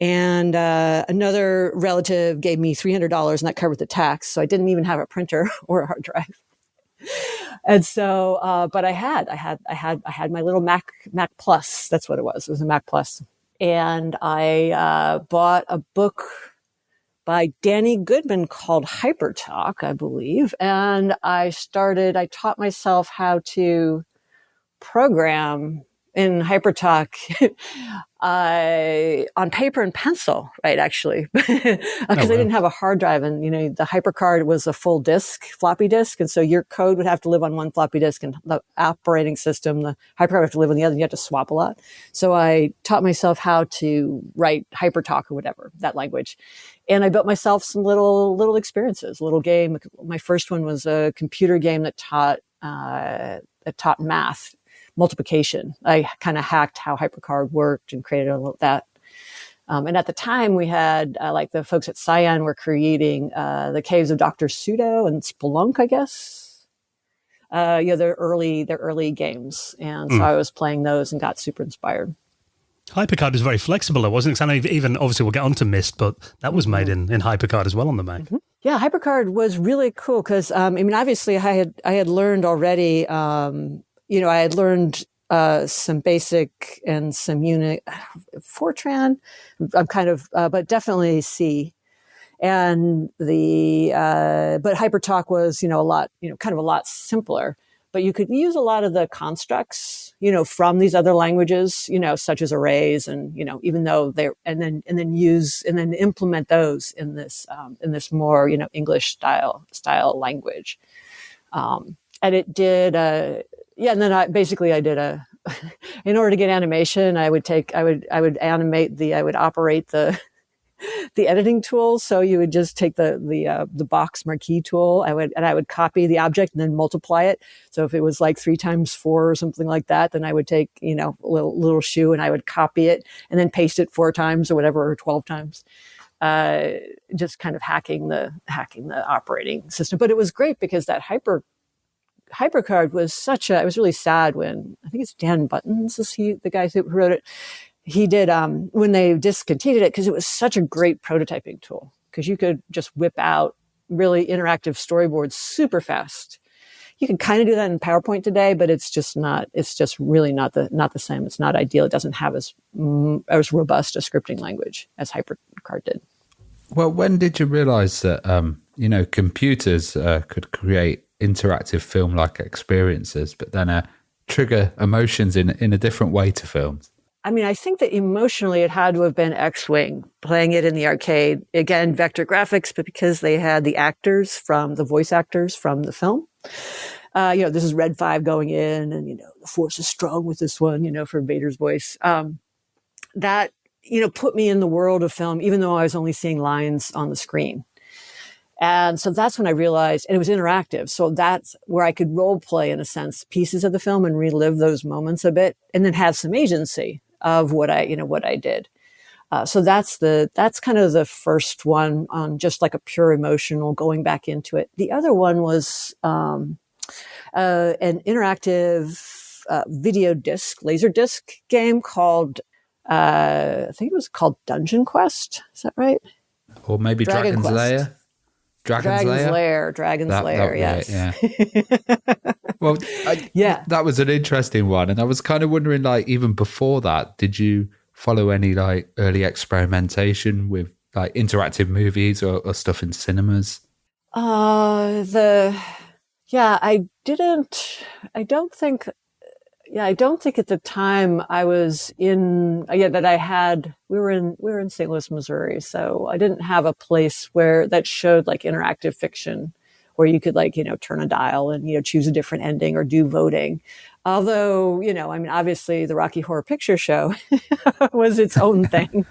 And another relative gave me $300 and that covered the tax. So I didn't even have a printer or a hard drive. And so, but I had my little Mac Plus. That's what it was. It was a Mac Plus. And I bought a book by Danny Goodman called Hypertalk, I believe. And I taught myself how to program in Hypertalk on paper and pencil, right, actually, because I didn't have a hard drive. And, the HyperCard was a full disk, floppy disk. And so your code would have to live on one floppy disk and the operating system, the HyperCard would have to live on the other. And you have to swap a lot. So I taught myself how to write HyperTalk or whatever, that language. And I built myself some little experiences, a little game. My first one was a computer game that taught math. Multiplication. I kind of hacked how HyperCard worked and created that. And at the time we had like the folks at Cyan were creating the caves of Dr. Pseudo and Spelunk, I guess. Their early games. And so I was playing those and got super inspired. HyperCard is very flexible, though, wasn't it? Because I know even obviously we'll get onto Myst, but that was made in HyperCard as well on the Mac. Mm-hmm. Yeah, HyperCard was really cool because obviously I had learned already. I had learned some basic and some unit Fortran. I'm kind of, but definitely C. And but HyperTalk was, kind of a lot simpler. But you could use a lot of the constructs, from these other languages, such as arrays, and even though and then implement those in this more English style language. And it did. And then I did in order to get animation, I would operate the editing tool. So you would just take the box marquee tool. I would copy the object and then multiply it. So if it was like 3 times 4 or something like that, then I would take, a little shoe and I would copy it and then paste it 4 times or whatever, or 12 times. Just kind of hacking the operating system. But it was great because that HyperCard was it was really sad when, I think it's Dan Buttons, is the guy who wrote it. He did, when they discontinued it, because it was such a great prototyping tool, because you could just whip out really interactive storyboards super fast. You can kind of do that in PowerPoint today, but it's just really not the same. It's not ideal. It doesn't have as robust a scripting language as HyperCard did. Well, when did you realize that, computers could create interactive film-like experiences, but then trigger emotions in a different way to films? I think that emotionally it had to have been X-Wing, playing it in the arcade. Again, vector graphics, but because they had the voice actors from the film. This is Red 5 going in, and, the Force is strong with this one, for Vader's voice. That, put me in the world of film, even though I was only seeing lines on the screen. And so that's when I realized, and it was interactive. So that's where I could role play, in a sense, pieces of the film and relive those moments a bit, and then have some agency of what I did. So that's kind of the first one on just like a pure emotional going back into it. The other one was an interactive video disc, laser disc game called, I think it was called Dungeon Quest. Is that right? Or maybe Dragon's Lair? Dragon's Lair, yes. Yeah. Well, that was an interesting one. And I was kind of wondering, like, even before that, did you follow any like early experimentation with like interactive movies or stuff in cinemas? I don't think at the time I was in, we were in St. Louis, Missouri. So I didn't have a place that showed like interactive fiction where you could like, turn a dial and, choose a different ending or do voting. Although, obviously the Rocky Horror Picture Show was its own thing.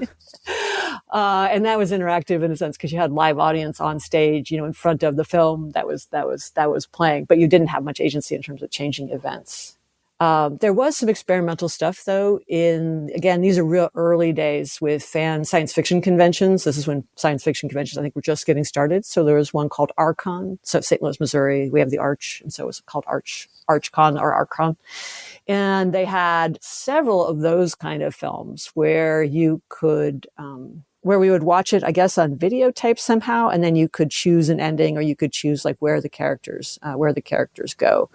And that was interactive in a sense because you had live audience on stage, in front of the film that was playing, but you didn't have much agency in terms of changing events. There was some experimental stuff, though. These are real early days with fan science fiction conventions. This is when science fiction conventions, I think, were just getting started. So there was one called Archon. So St. Louis, Missouri, we have the Arch, and so it was called ArchCon or Archon. And they had several of those kind of films where you could, where we would watch it, I guess, on videotape somehow, and then you could choose an ending, or you could choose like where the characters go.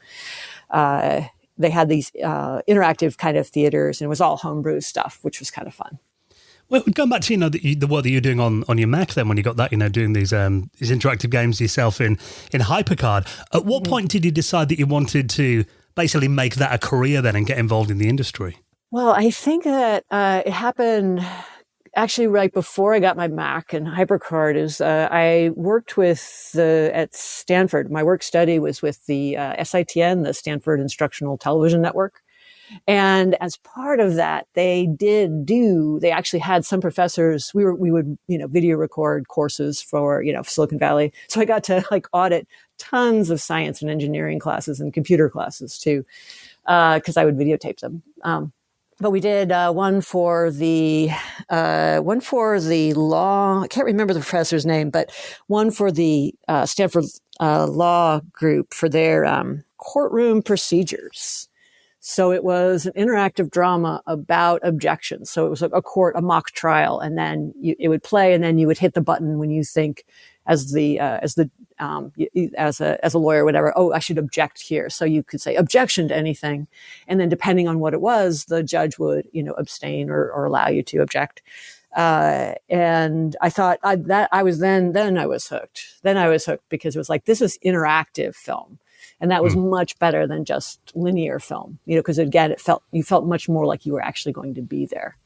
They had these interactive kind of theaters, and it was all homebrew stuff, which was kind of fun. Well, going back to the work that you're doing on your Mac, then when you got that, doing these interactive games yourself in HyperCard. At what point did you decide that you wanted to basically make that a career then and get involved in the industry? Well, I think that it happened actually right before I got my Mac and HyperCard. I worked at Stanford. My work study was with the SITN, the Stanford Instructional Television Network. And as part of that, they actually had some professors, we would, video record courses for, Silicon Valley. So I got to like audit tons of science and engineering classes and computer classes too, because I would videotape them. But we did one for the law. I can't remember the professor's name, but one for the Stanford law group for their courtroom procedures. So it was an interactive drama about objections. So it was a mock trial, and then it would play, and then you would hit the button when you think, as a lawyer, whatever, oh, I should object here. So you could say objection to anything. And then depending on what it was, the judge would, abstain or allow you to object. And I thought I was hooked. Then I was hooked because it was like, this is interactive film. And that was much better than just linear film, because again, you felt much more like you were actually going to be there.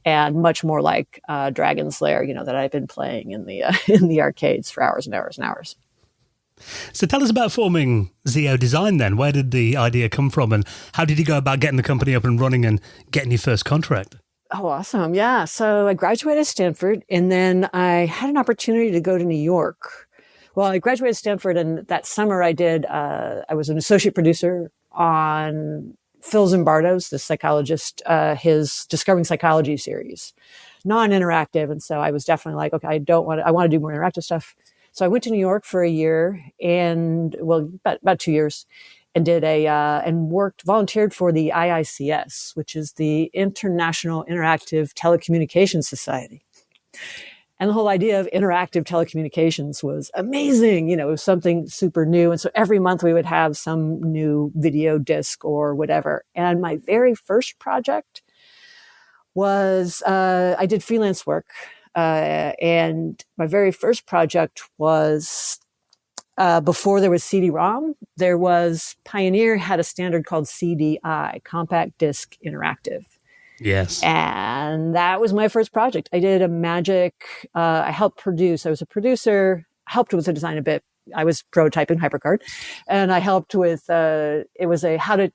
And much more like Dragon's Lair, that I've been playing in the arcades for hours and hours and hours. So tell us about forming Zeo Design then. Where did the idea come from, and how did you go about getting the company up and running and getting your first contract? Oh, awesome. Yeah. So I graduated Stanford, and then I had an opportunity to go to New York. Well, I graduated Stanford, and that summer I was an associate producer on Phil Zimbardo's, the psychologist, his Discovering Psychology series, non-interactive. And so I was definitely like, okay, I want to do more interactive stuff. So I went to New York for a year about 2 years, and volunteered for the IICS, which is the International Interactive Telecommunications Society. And the whole idea of interactive telecommunications was amazing. It was something super new. And so every month we would have some new video disc or whatever. And my very first project was, I did freelance work. And my very first project was, before there was CD-ROM, Pioneer had a standard called CDI, Compact Disc Interactive. Yes. And that was my first project. I did a magic, I helped produce, I was a producer, helped with the design a bit. I was prototyping HyperCard, and I helped with, how do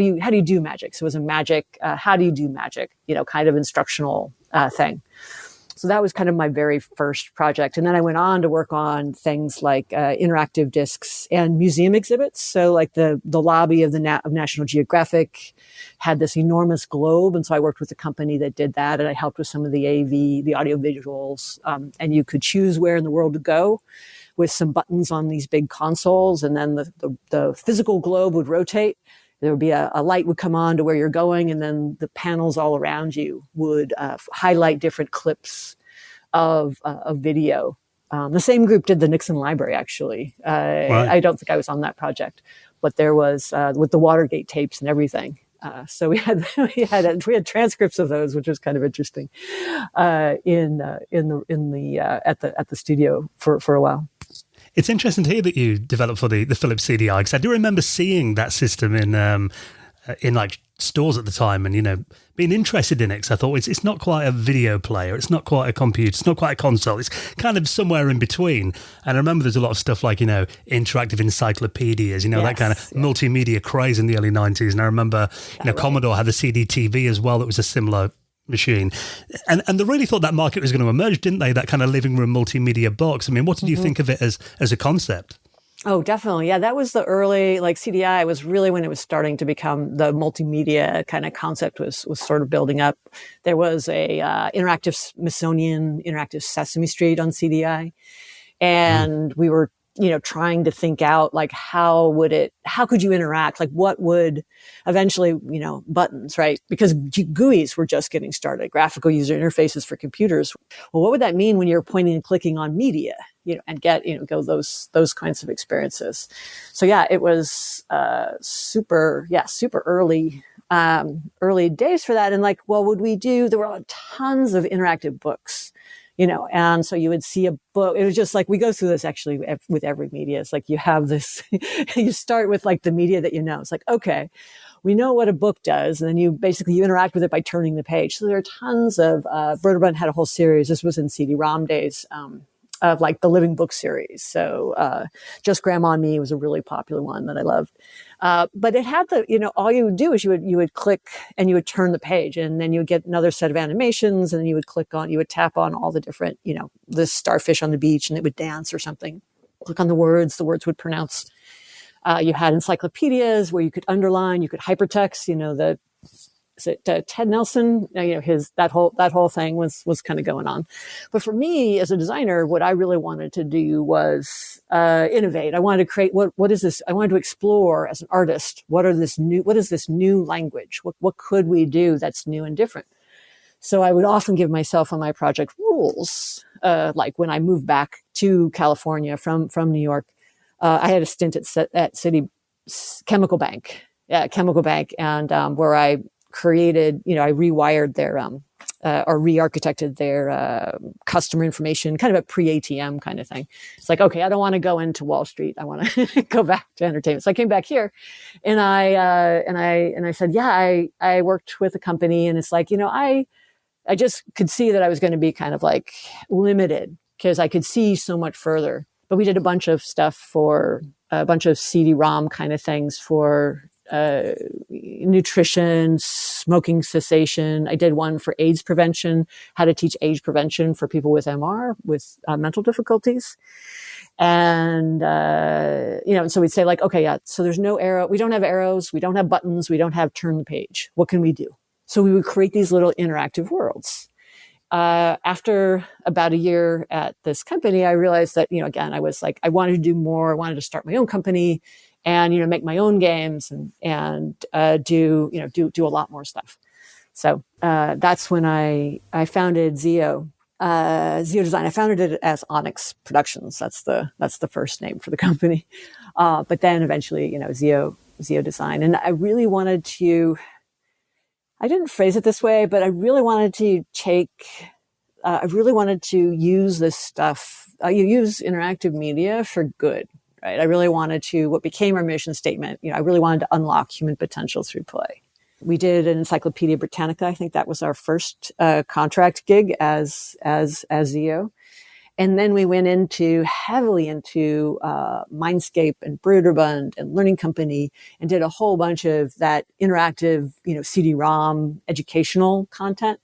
you do magic? So it was a magic, how do you do magic, kind of instructional, thing. So that was kind of my very first project. And then I went on to work on things like interactive discs and museum exhibits. So like the lobby of of National Geographic had this enormous globe. And so I worked with a company that did that. And I helped with some of the AV, the audio visuals. And you could choose where in the world to go with some buttons on these big consoles. And then the physical globe would rotate. There would be a light would come on to where you're going, and then the panels all around you would highlight different clips of video. The same group did the Nixon Library, actually. Right. I don't think I was on that project, but there was with the Watergate tapes and everything. So we had transcripts of those, which was kind of interesting at the studio for a while. It's interesting to hear that you developed for the Philips CDI, because I do remember seeing that system in like stores at the time, and being interested in it. Because I thought it's not quite a video player, it's not quite a computer, it's not quite a console. It's kind of somewhere in between. And I remember there's a lot of stuff like interactive encyclopedias, yes, that kind of multimedia craze in the early 90s. And I remember Commodore had the CD-TV as well. That was a similar machine, and they really thought that market was going to emerge, didn't they? That kind of living room multimedia box. I mean, what did you think of it as a concept? Oh, definitely. Yeah, that was the early, CDI was really when it was starting to become the multimedia kind of concept was sort of building up. There was a interactive Smithsonian, interactive Sesame Street on CDI, and we were trying to think out how could you interact? Like what would eventually, buttons, right? Because GUIs were just getting started, graphical user interfaces for computers. Well, what would that mean when you're pointing and clicking on media, and get, go those kinds of experiences? So yeah, it was, super early days for that. And there were tons of interactive books. And so you would see a book. It was just like, we go through this actually with every media. It's like you have this, you start with the media that It's like, okay, we know what a book does. And then you interact with it by turning the page. So there are tons of, Broderbund had a whole series. This was in CD-ROM days, of the Living Book series. So, Just Grandma and Me was a really popular one that I loved. But it had all you would do is you would click and you would turn the page, and then you would get another set of animations, and then you would tap on all the different, the starfish on the beach, and it would dance or something. Click on the words would pronounce. You had encyclopedias where you could underline, you could hypertext, Ted Nelson, that whole thing was kind of going on. But for me as a designer, what I really wanted to do was innovate. I wanted to create what is this? I wanted to explore as an artist. What is this new language? What could we do that's new and different? So I would often give myself on my project rules. Like when I moved back to California from New York, I had a stint at City Chemical Bank, and where I created, I rewired their, or re-architected their customer information, kind of a pre-ATM kind of thing. It's like, okay, I don't want to go into Wall Street. I want to go back to entertainment. So I came back here, and I said, yeah, I worked with a company, and it's like, I just could see that I was going to be kind of limited because I could see so much further. But we did a bunch of stuff for a bunch of CD-ROM kind of things for nutrition, smoking cessation. I did one for AIDS prevention, how to teach AIDS prevention for people with MR, with mental difficulties. And, and so we'd say okay, yeah, so there's no arrow. We don't have arrows. We don't have buttons. We don't have turn the page. What can we do? So we would create these little interactive worlds. After about a year at this company, I realized that, again, I was I wanted to do more. I wanted to start my own company and, make my own games and do a lot more stuff. So, that's when I founded Zeo Design. I founded it as Onyx Productions. That's the first name for the company. But then eventually, Zeo Design. And I really wanted to, I didn't phrase it this way, but I really wanted to use this stuff, use interactive media for good. Right. I really wanted to, what became our mission statement, I really wanted to unlock human potential through play. We did an Encyclopedia Britannica. I think that was our first contract gig as Zeo. And then we went heavily into Mindscape and Broderbund and Learning Company, and did a whole bunch of that interactive, CD-ROM educational content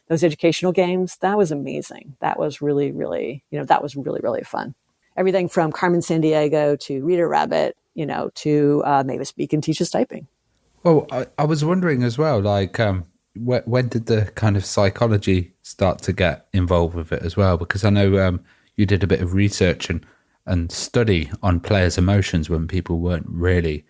those educational games, that was amazing. That was really, really, that was really, really fun. Everything from Carmen Sandiego to Rita Rabbit, to Mavis Beacon teaches typing. Well, I was wondering as well, like, when did the kind of psychology start to get involved with it as well? Because I know you did a bit of research and study on players' emotions when people weren't really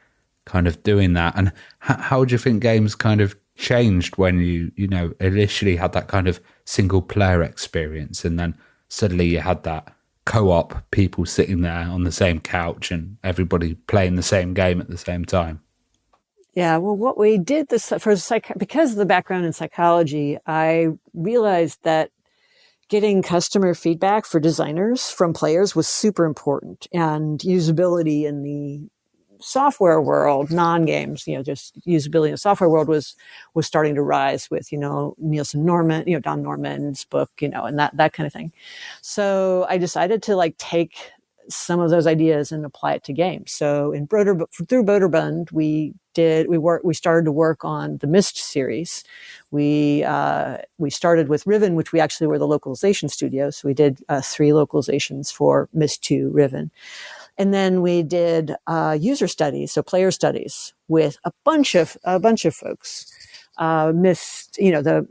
kind of doing that. And how do you think games kind of changed when you initially had that kind of single player experience, and then suddenly you had that co-op, people sitting there on the same couch and everybody playing the same game at the same time? Yeah, well, what we did because of the background in psychology, I realized that getting customer feedback for designers from players was super important, and usability in the software world, non-games, just usability in the software world was starting to rise with, Nielsen Norman, Don Norman's book, and that kind of thing. So I decided to take some of those ideas and apply it to games. So through Broderbund, we started to work on the Myst series. We started with Riven, which we actually were the localization studio. So we did 3 localizations for Myst 2 Riven. And then we did user studies, so player studies, with a bunch of folks. Myst, the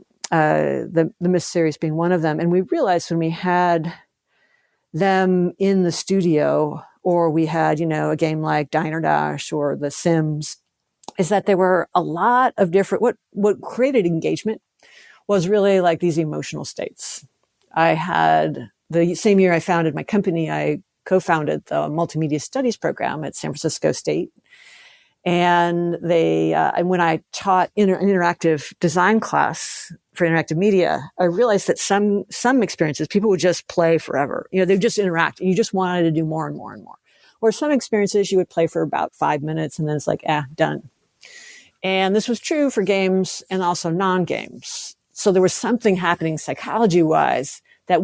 Myst series being one of them. And we realized when we had them in the studio, or we had, a game like Diner Dash or The Sims, is that there were a lot of different, what created engagement was really like these emotional states. I had, the same year I founded my company, I co-founded the multimedia studies program at San Francisco State. And and when I taught an interactive design class for interactive media, I realized that some experiences, people would just play forever. They would just interact, and you just wanted to do more and more and more. Or some experiences you would play for about 5 minutes, and then it's like, done. And this was true for games and also non-games. So there was something happening psychology-wise that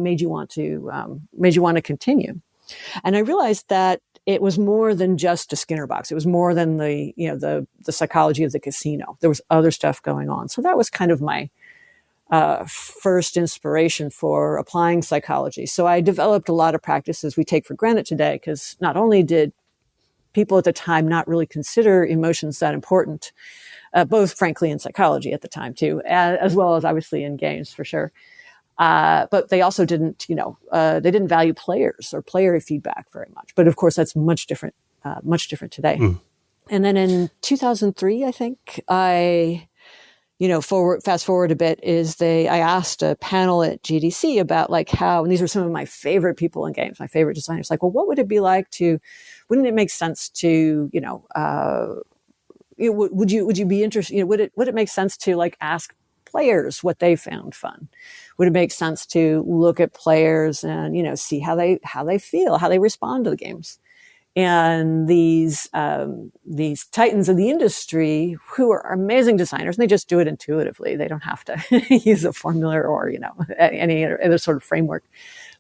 made you want to continue. And I realized that it was more than just a Skinner box. It was more than the psychology of the casino. There was other stuff going on. So that was kind of my first inspiration for applying psychology. So I developed a lot of practices we take for granted today, because not only did people at the time not really consider emotions that important, both frankly in psychology at the time too, as well as obviously in games for sure. But they also didn't, they didn't value players or player feedback very much. But of course, that's much different today. Mm. And then in 2003, I think fast forward a bit, I asked a panel at GDC about how, and these were some of my favorite people in games, my favorite designers, what would it be wouldn't it make sense to, would you be interested, would it make sense to ask players what they found fun? Would it make sense to look at players and, see how they feel, how they respond to the games? And these titans of the industry who are amazing designers, and they just do it intuitively. They don't have to use a formula or, any other sort of framework.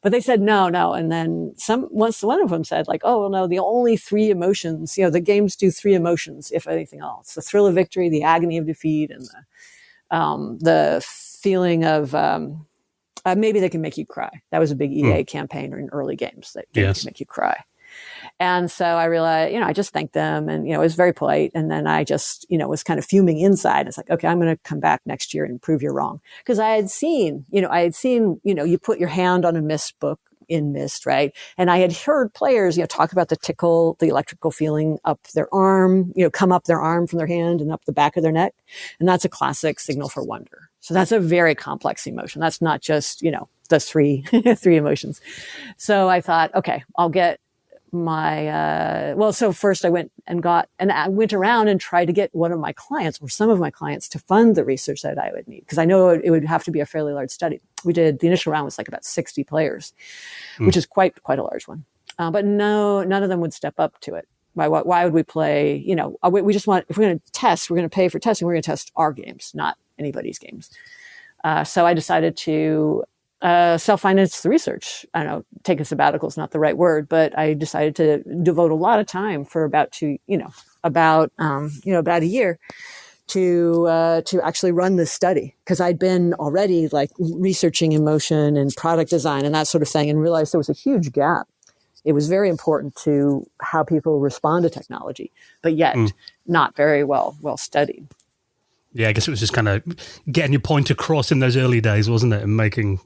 But they said, no. And then once one of them said oh, well, no, the only 3 emotions, the games do 3 emotions, if anything else: the thrill of victory, the agony of defeat, and the feeling of, maybe they can make you cry. That was a big EA campaign in early games, that games can make you cry. And so I realized, I just thanked them, and, it was very polite. And then I just, was kind of fuming inside. It's like, okay, I'm going to come back next year and prove you're wrong. Because I had seen, you put your hand on a Myst book in Myst, right? And I had heard players, talk about the tickle, the electrical feeling up their arm, come up their arm from their hand and up the back of their neck. And that's a classic signal for wonder. So that's a very complex emotion. That's not just, the 3 emotions. So I thought, okay, I'll get my, so first I went around and tried to get one of my clients or some of my clients to fund the research that I would need, because I know it would have to be a fairly large study. The initial round was about 60 players, which is quite a large one. But none of them would step up to it. Why would we play? We just want, if we're going to test, we're going to pay for testing. We're going to test our games, not anybody's games. So I decided to self-finance the research. I don't know, take a sabbatical is not the right word, but I decided to devote a lot of time for about a year to actually run this study, because I'd been already like researching emotion and product design and that sort of thing, and realized there was a huge gap. It was very important to how people respond to technology, but yet not very well studied. Yeah, I guess it was just kind of getting your point across in those early days, wasn't it? And making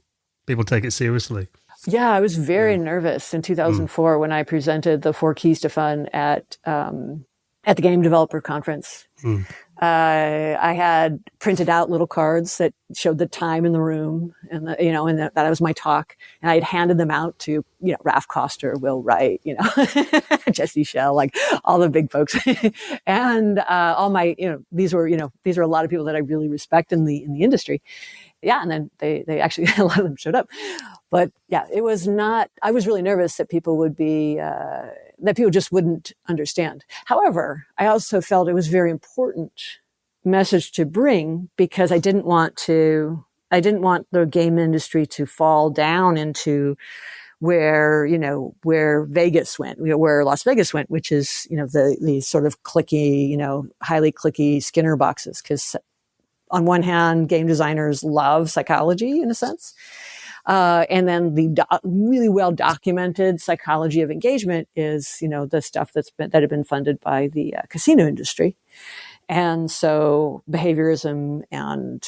people take it seriously. Yeah, I was very nervous in 2004 when I presented the 4 Keys to Fun at the Game Developer Conference. I had printed out little cards that showed the time in the room, and that was my talk. And I had handed them out to, Ralph Koster, Will Wright, Jesse Schell, like all the big folks, and all my, these were a lot of people that I really respect in the industry. Yeah, and then they actually, a lot of them showed up. But yeah, it was not, I was really nervous that people would be, that people just wouldn't understand. However, I also felt it was a very important message to bring, because I didn't want the game industry to fall down into where Vegas went, where Las Vegas went, which is, the sort of clicky, highly clicky Skinner boxes. Because on one hand, game designers love psychology in a sense. And then the really well documented psychology of engagement is, the stuff that had been funded by the casino industry. And so behaviorism and,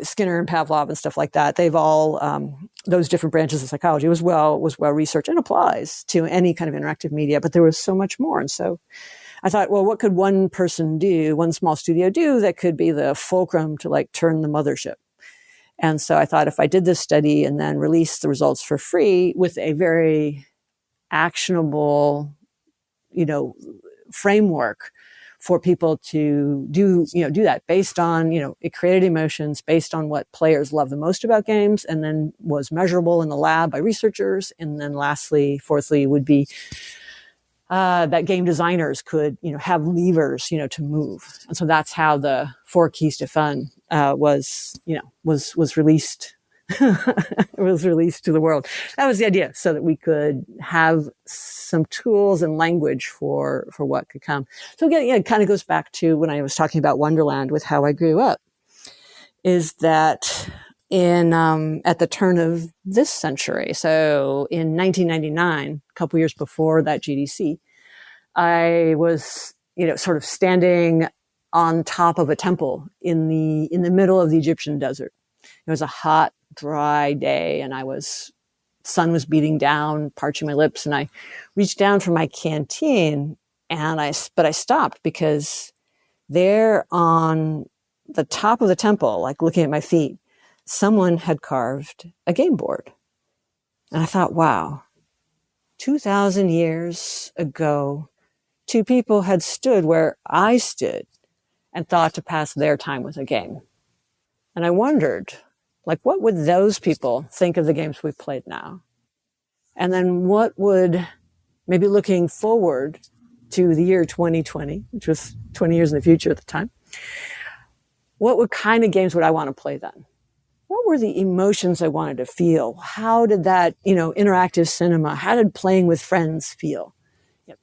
Skinner and Pavlov and stuff like that, they've all, those different branches of psychology was well researched and applies to any kind of interactive media, but there was so much more. And so I thought, well, what could one person do, one small studio do that could be the fulcrum to like turn the mothership? And so I thought, if I did this study and then released the results for free with a very actionable, framework for people to do that based on, it created emotions based on what players love the most about games, and then was measurable in the lab by researchers. And then fourthly would be that game designers could, have levers, to move. And so that's how the 4 Keys to Fun was released. It was released to the world. That was the idea, so that we could have some tools and language for what could come. So again, it kind of goes back to when I was talking about Wonderland with how I grew up, is that at the turn of this century, so in 1999, a couple years before that GDC, I was, sort of standing on top of a temple in the middle of the Egyptian desert. It was a hot, dry day, and sun was beating down, parching my lips, and I reached down for my canteen, but I stopped, because there on the top of the temple, like looking at my feet, someone had carved a game board. And I thought, wow, 2,000 years ago, 2 people had stood where I stood and thought to pass their time with a game. And I wondered, what would those people think of the games we've played now? And then what would, maybe looking forward to the year 2020, which was 20 years in the future at the time, what kind of games would I want to play then? What were the emotions I wanted to feel? How did that, interactive cinema, how did playing with friends feel?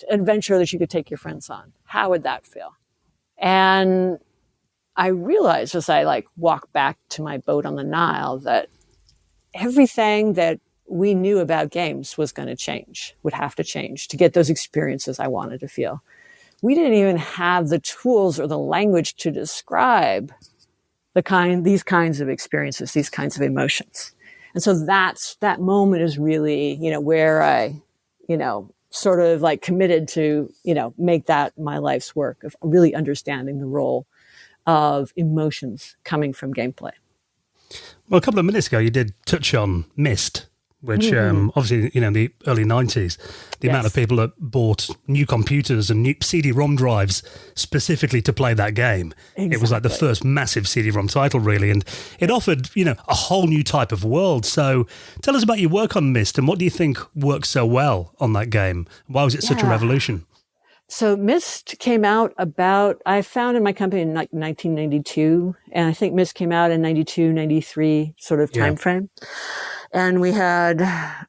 Adventure that you could take your friends on. How would that feel? And I realized as I walked back to my boat on the Nile that everything that we knew about games was going to change, would have to change to get those experiences I wanted to feel. We didn't even have the tools or the language to describe these kinds of experiences, these kinds of emotions. And so that moment is really, where I, sort of committed to, make that my life's work of really understanding the role of emotions coming from gameplay. Well, a couple of minutes ago, you did touch on Myst, which obviously, in the early 90s, the amount of people that bought new computers and new CD-ROM drives specifically to play that game. Exactly. It was like the first massive CD-ROM title, really, and it offered, a whole new type of world. So tell us about your work on Myst, and what do you think works so well on that game? Why was it such a revolution? So Myst came out I founded my company in 1992, and I think Myst came out in 92, 93 sort of time frame. And we had,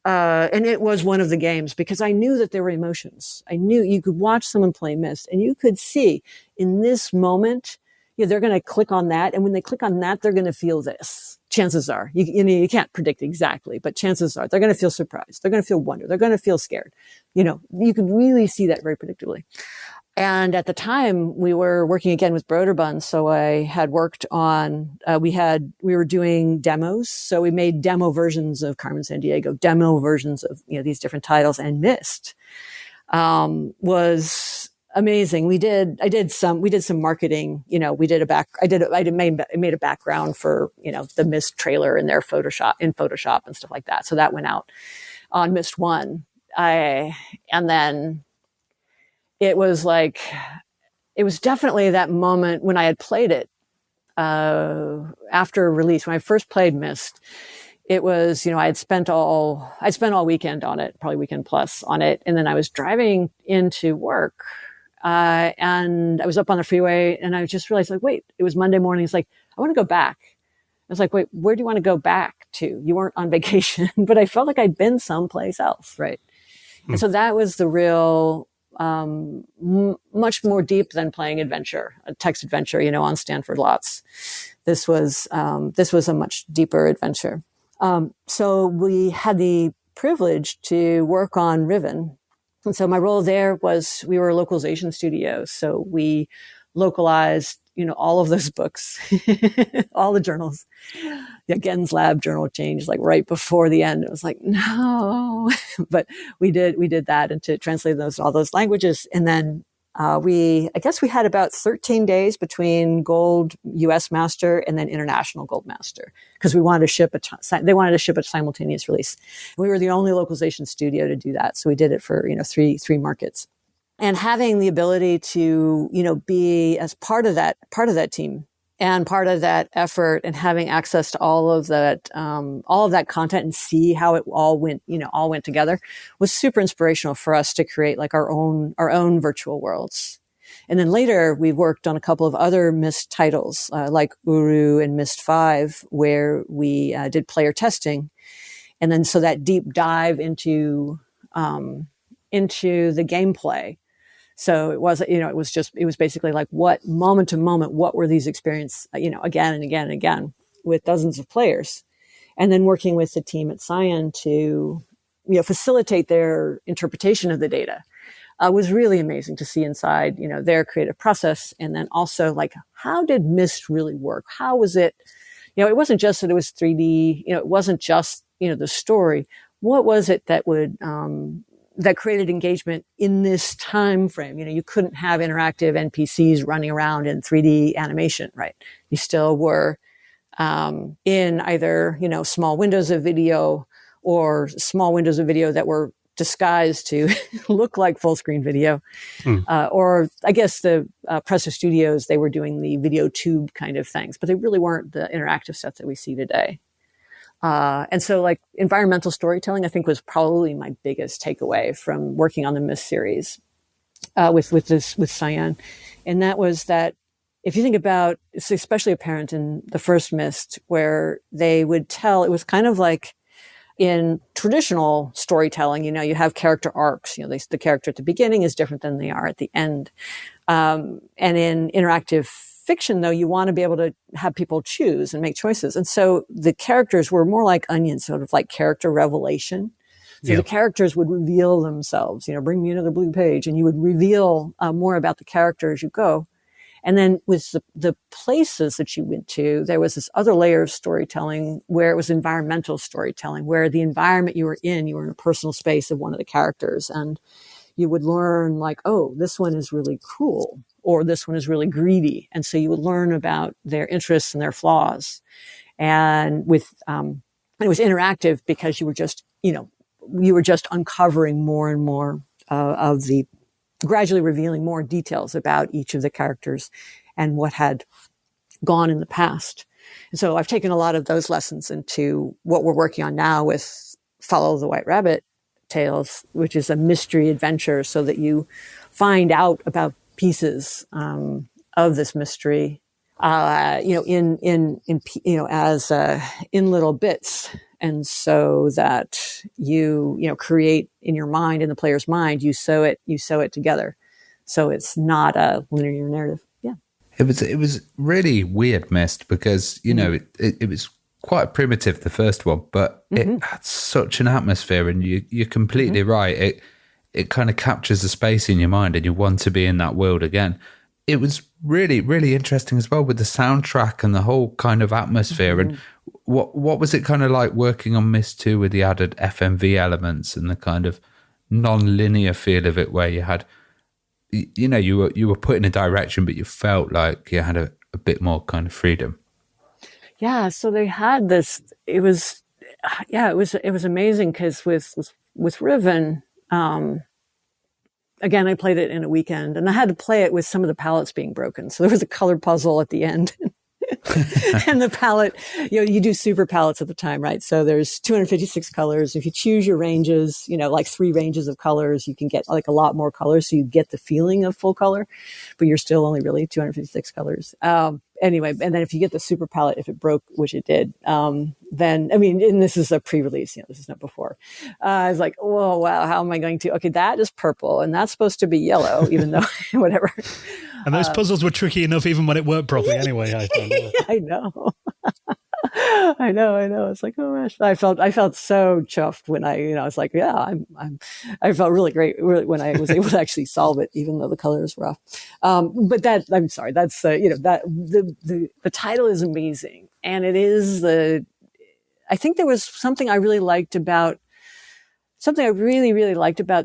and it was one of the games because I knew that there were emotions. I knew you could watch someone play Myst and you could see in this moment, they're going to click on that. And when they click on that, they're going to feel this. Chances are, you can't predict exactly, but chances are they're going to feel surprised. They're going to feel wonder. They're going to feel scared. You can really see that very predictably. And at the time we were working again with Broderbund. So I had worked on, we were doing demos. So we made demo versions of Carmen Sandiego, demo versions of, these different titles, and Myst, was amazing. We did some marketing, I made a background for, the Myst trailer in their Photoshop and stuff like that. So that went out on Myst 1. And then it was definitely that moment when I had played it, after release. When I first played Myst, it was, I spent all weekend on it, probably weekend plus on it. And then I was driving into work, and I was up on the freeway and I just realized, wait, it was Monday morning. It's I want to go back. I was wait, where do you want to go back to? You weren't on vacation, but I felt like I'd been someplace else. Right. And so that was the real, much more deep than playing adventure, a text adventure, on Stanford lots. This was a much deeper adventure. So we had the privilege to work on Riven. And so my role there was, we were a localization studio. So we localized, all of those books, all the journals. The Gens Lab journal changed right before the end. It was no, but we did that, and to translate all those languages. And then, I guess we had about 13 days between Gold US Master and then International Gold Master, because we wanted to ship they wanted to ship a simultaneous release. We were the only localization studio to do that. So we did it for, three markets. And having the ability to, be as part of that team and part of that effort, and having access to all of that content and see how it all went together, was super inspirational for us to create our own virtual worlds. And then later we worked on a couple of other Myst titles, like Uru and Myst 5, where we did player testing. And then so that deep dive into the gameplay. So it was basically what moment to moment, what were these experiences, again and again and again with dozens of players, and then working with the team at Cyan to, facilitate their interpretation of the data, was really amazing to see inside, their creative process. And then also how did Myst really work? How was it, it wasn't just that it was 3D, it wasn't just, the story. What was it that would, that created engagement in this time frame? You couldn't have interactive NPCs running around in 3D animation, right? You still were in either, small windows of video, or small windows of video that were disguised to look like full screen video. Or I guess the Presto Studios, they were doing the video tube kind of things, but they really weren't the interactive stuff that we see today. And so environmental storytelling, I think, was probably my biggest takeaway from working on the Myst series, with Cyan. And that was that if you think about, it's especially apparent in the first Myst, where they would tell, it was kind of like in traditional storytelling, you have character arcs, the character at the beginning is different than they are at the end. And in interactive fiction, though, you want to be able to have people choose and make choices. And so the characters were more like onions, sort of like character revelation. So the characters would reveal themselves, bring me another blue page, and you would reveal more about the character as you go. And then with the places that you went to, there was this other layer of storytelling where it was environmental storytelling, where the environment you were in a personal space of one of the characters. And you would learn oh, this one is really cruel, or this one is really greedy. And so you would learn about their interests and their flaws. And and it was interactive because you were just uncovering more and more of the, gradually revealing more details about each of the characters and what had gone in the past. And so I've taken a lot of those lessons into what we're working on now with Follow the White Rabbit Tales, which is a mystery adventure, so that you find out about pieces of this mystery, in little bits. And so that you create in your mind, in the player's mind, you sew it together. So it's not a linear narrative. Yeah. It was really weird, Myst, because, it was quite primitive, the first one, but it had such an atmosphere, and you're completely right. It kind of captures the space in your mind, and you want to be in that world again. It was really, really interesting as well with the soundtrack and the whole kind of atmosphere. And what was it kind of like working on Myst 2 with the added FMV elements and the kind of non-linear feel of it, where you had, you were put in a direction, but you felt like you had a bit more kind of freedom. Yeah. So they had this. It was amazing because with Riven. Again, I played it in a weekend, and I had to play it with some of the palettes being broken. So there was a color puzzle at the end. And the palette, you do super palettes at the time, right? So there's 256 colors. If you choose your ranges, like 3 ranges of colors, you can get like a lot more colors. So you get the feeling of full color, but you're still only really 256 colors. Anyway, and then if you get the super palette, if it broke, which it did, then, and this is a pre-release, this is not before. I was like, oh, wow, how am I going to, okay, that is purple and that's supposed to be yellow, even though, whatever. And those puzzles were tricky enough even when it worked properly anyway. I found. I know. I know. It's like, oh gosh, I felt so chuffed when I was like, yeah, I felt really great when I was able to actually solve it, even though the colors were off. But I'm sorry, that's, that the title is amazing. And it is I think there was something I really, really liked about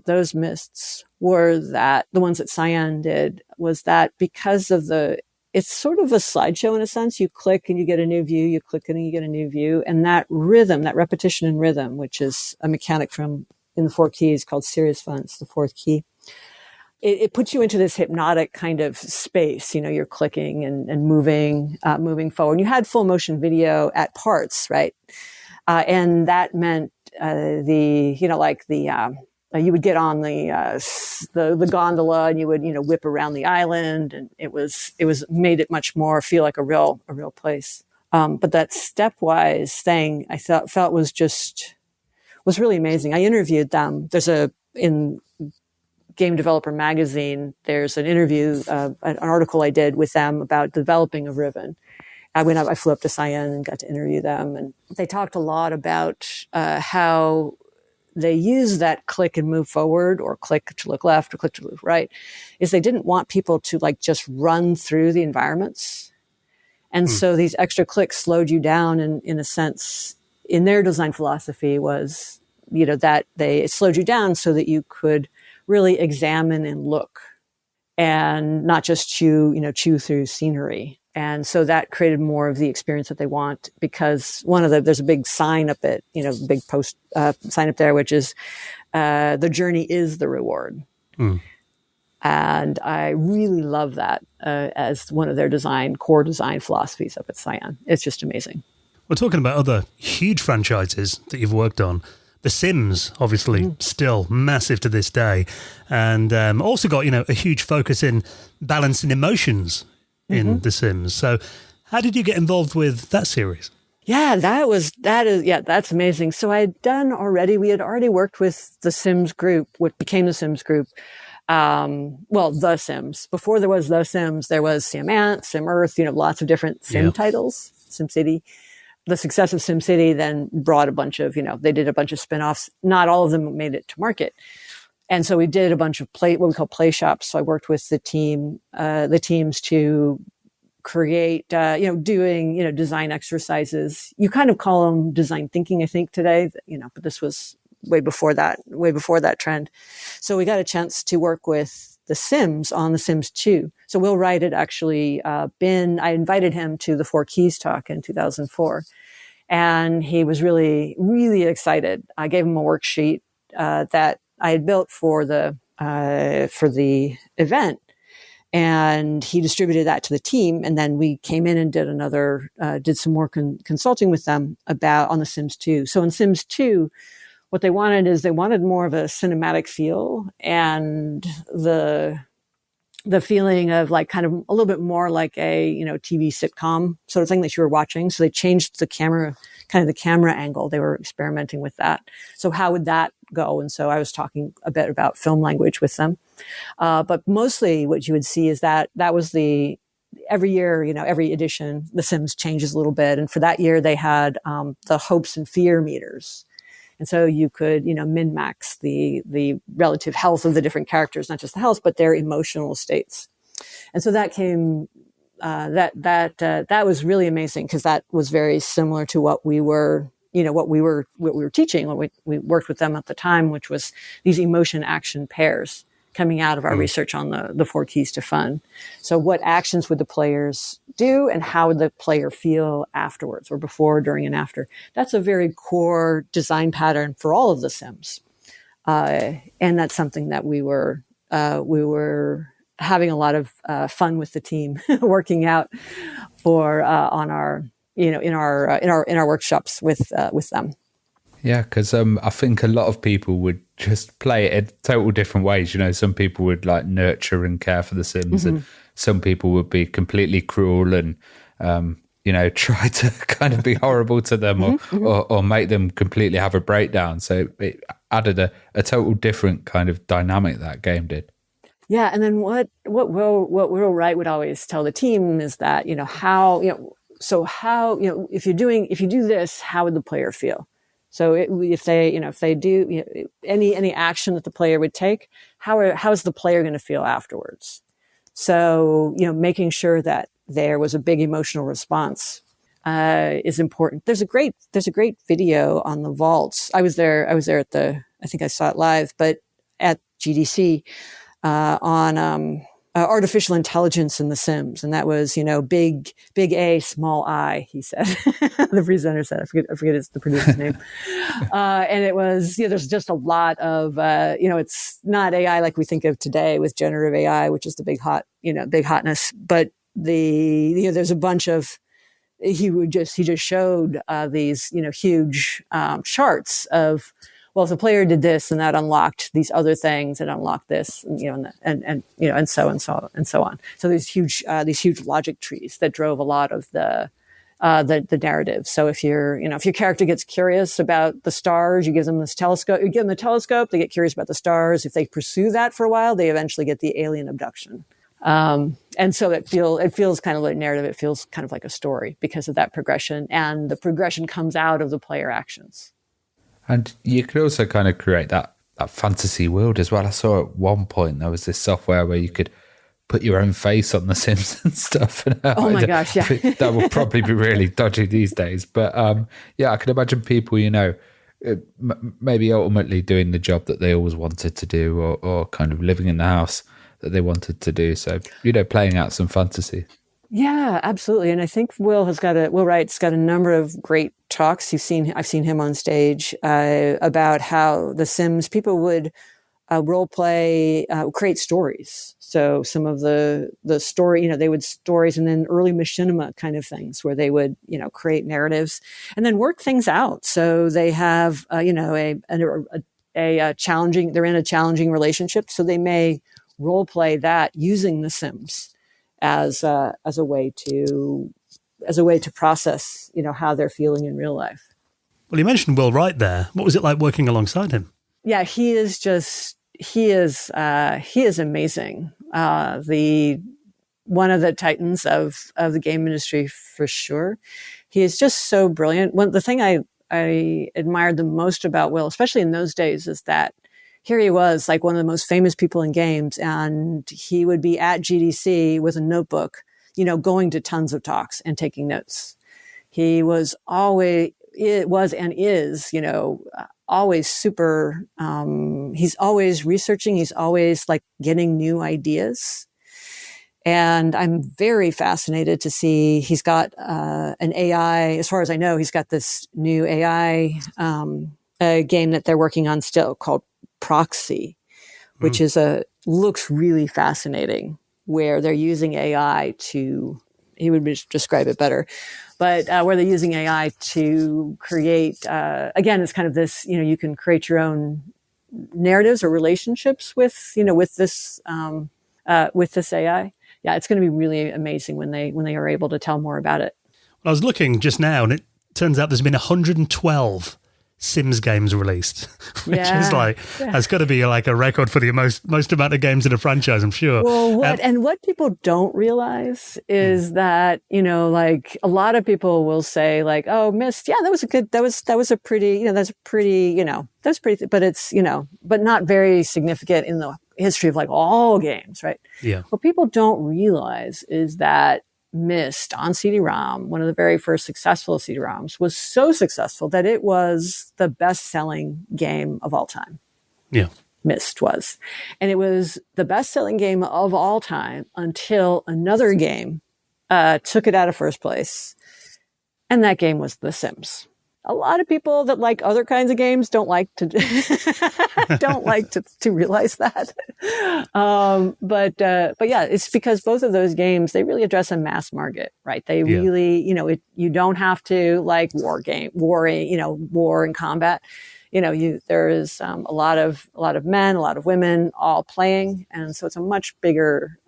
those Mysts were that the ones that Cyan did was that because of it's sort of a slideshow in a sense. You click and you get a new view. You click and you get a new view. And that rhythm, that repetition in rhythm, which is a mechanic in the 4 keys called serious fun. It's the 4th key. It puts you into this hypnotic kind of space. You're clicking and moving forward. And you had full motion video at parts, right? And that meant you would get on the gondola and you would whip around the island, and it made it much more feel like a real place. But that stepwise thing I felt was really amazing. I interviewed them. In Game Developer Magazine, there's an interview, an article I did with them about developing of Riven. I flew up to Cyan and got to interview them, and they talked a lot about how they use that click and move forward, or click to look left, or click to move right, is they didn't want people to just run through the environments. And so these extra clicks slowed you down, and in a sense, in their design philosophy was, that it slowed you down so that you could really examine and look and not just chew through scenery. And so that created more of the experience that they want, because there's a big sign up big post sign up there, which is, the journey is the reward. And I really love that as one of their core design philosophies up at Cyan. It's just amazing. We're talking about other huge franchises that you've worked on. The Sims, obviously, still massive to this day, and also got a huge focus in balancing emotions in The Sims. So how did you get involved with that series? Yeah, that's amazing. So we had already worked with the Sims group, what became the Sims group. The Sims. Before there was the Sims, there was Sim Ant, Sim Earth, lots of different Sim titles, SimCity. The success of SimCity then brought a bunch of, they did a bunch of spin-offs. Not all of them made it to market. And so we did a bunch of what we call play shops. So I worked with the teams to create, doing, design exercises. You kind of call them design thinking, I think, today, but this was way before that trend. So we got a chance to work with the Sims on The Sims 2. So Will Wright had actually I invited him to the 4 Keys talk in 2004. And he was really, really excited. I gave him a worksheet that I had built for the event, and he distributed that to the team. And then we came in and did some more consulting with them on the Sims 2. So in Sims 2, what they wanted more of a cinematic feel, and the the feeling of like kind of a little bit more like a, TV sitcom sort of thing that you were watching. So they changed the camera, kind of the camera angle. They were experimenting with that. So how would that go? And so I was talking a bit about film language with them. But mostly what you would see is that was every year, every edition, The Sims changes a little bit. And for that year, they had the hopes and fear meters. And so you could, min-max the relative health of the different characters, not just the health, but their emotional states. And so that came, that was really amazing, because that was very similar to what we were teaching, what we worked with them at the time, which was these emotion action pairs coming out of our research on the 4 keys to fun. So what actions would the players do, and how would the player feel afterwards, or before, during, and after? That's a very core design pattern for all of the Sims. And that's something that we were having a lot of fun with the team working out for on our in our workshops with them. Yeah, because I think a lot of people would just play it in total different ways. Some people would like nurture and care for the Sims, and some people would be completely cruel and try to kind of be horrible to them, or make them completely have a breakdown. So it added a total different kind of dynamic that game did. Yeah, and then what Will Wright would always tell the team is that if you do this, how would the player feel? So if they do any action that the player would take, how is the player going to feel afterwards? So making sure that there was a big emotional response is important. There's a great video on the vaults. I was there at I think I saw it live, but at GDC on artificial intelligence in The Sims, and that was big A, small I. He said, the presenter said, I forget it's the producer's name, and it was there's just a lot of it's not AI like we think of today with generative AI, which is the big hotness, but there's a bunch of he just showed these huge charts of, well, if the player did this and that unlocked these other things, it unlocked this, and so on. So these huge logic trees that drove a lot of the narrative. So if your character gets curious about the stars, you give them this telescope. You give them the telescope, they get curious about the stars. If they pursue that for a while, they eventually get the alien abduction. And so it feels kind of like narrative. It feels kind of like a story because of that progression, and the progression comes out of the player actions. And you could also kind of create that fantasy world as well. I saw at one point there was this software where you could put your own face on The Sims and stuff. And, oh my gosh, yeah. That would probably be really dodgy these days. But I can imagine people, maybe ultimately doing the job that they always wanted to do, or kind of living in the house that they wanted to do. So, playing out some fantasy. Yeah, absolutely. And I think Will Wright's got a number of great talks. I've seen him on stage about how The Sims people would role play, create stories. So some of the story, they would stories, and then early machinima kind of things where they would, create narratives and then work things out. So they have, a challenging, they're in a challenging relationship. So they may role play that using The Sims as a way to process, how they're feeling in real life. Well, you mentioned Will Wright there. What was it like working alongside him? Yeah, he is amazing. One of the titans of the game industry for sure. He is just so brilliant. The thing I admired the most about Will, especially in those days, is that here he was, like one of the most famous people in games, and he would be at GDC with a notebook, going to tons of talks and taking notes. He was always always super, he's always researching. He's always like getting new ideas. And I'm very fascinated to see he's got an AI, as far as I know, he's got this new AI game that they're working on still called Proxy, which looks really fascinating, where they're using AI to, he would describe it better, but where they're using AI to create, again, it's kind of this, you can create your own narratives or relationships with, with this with this AI. Yeah, it's going to be really amazing when they are able to tell more about it. Well, I was looking just now, and it turns out there's been 112 Sims games released, which is like, that's got to be like a record for the most amount of games in a franchise, I'm sure. Well, what people don't realize is that, like a lot of people will say like, oh, Myst, yeah, that was a pretty, but it's, but not very significant in the history of like all games, right? Yeah. What people don't realize is that Myst on CD-ROM, one of the very first successful CD-ROMs, was so successful that it was the best-selling game of all time. Yeah. Myst was. And it was the best-selling game of all time until another game took it out of first place. And that game was The Sims. A lot of people that like other kinds of games don't like to to realize that. But yeah, it's because both of those games, they really address a mass market, right? They really, you don't have to like war and combat. There is a lot of men, a lot of women all playing, and so it's a much bigger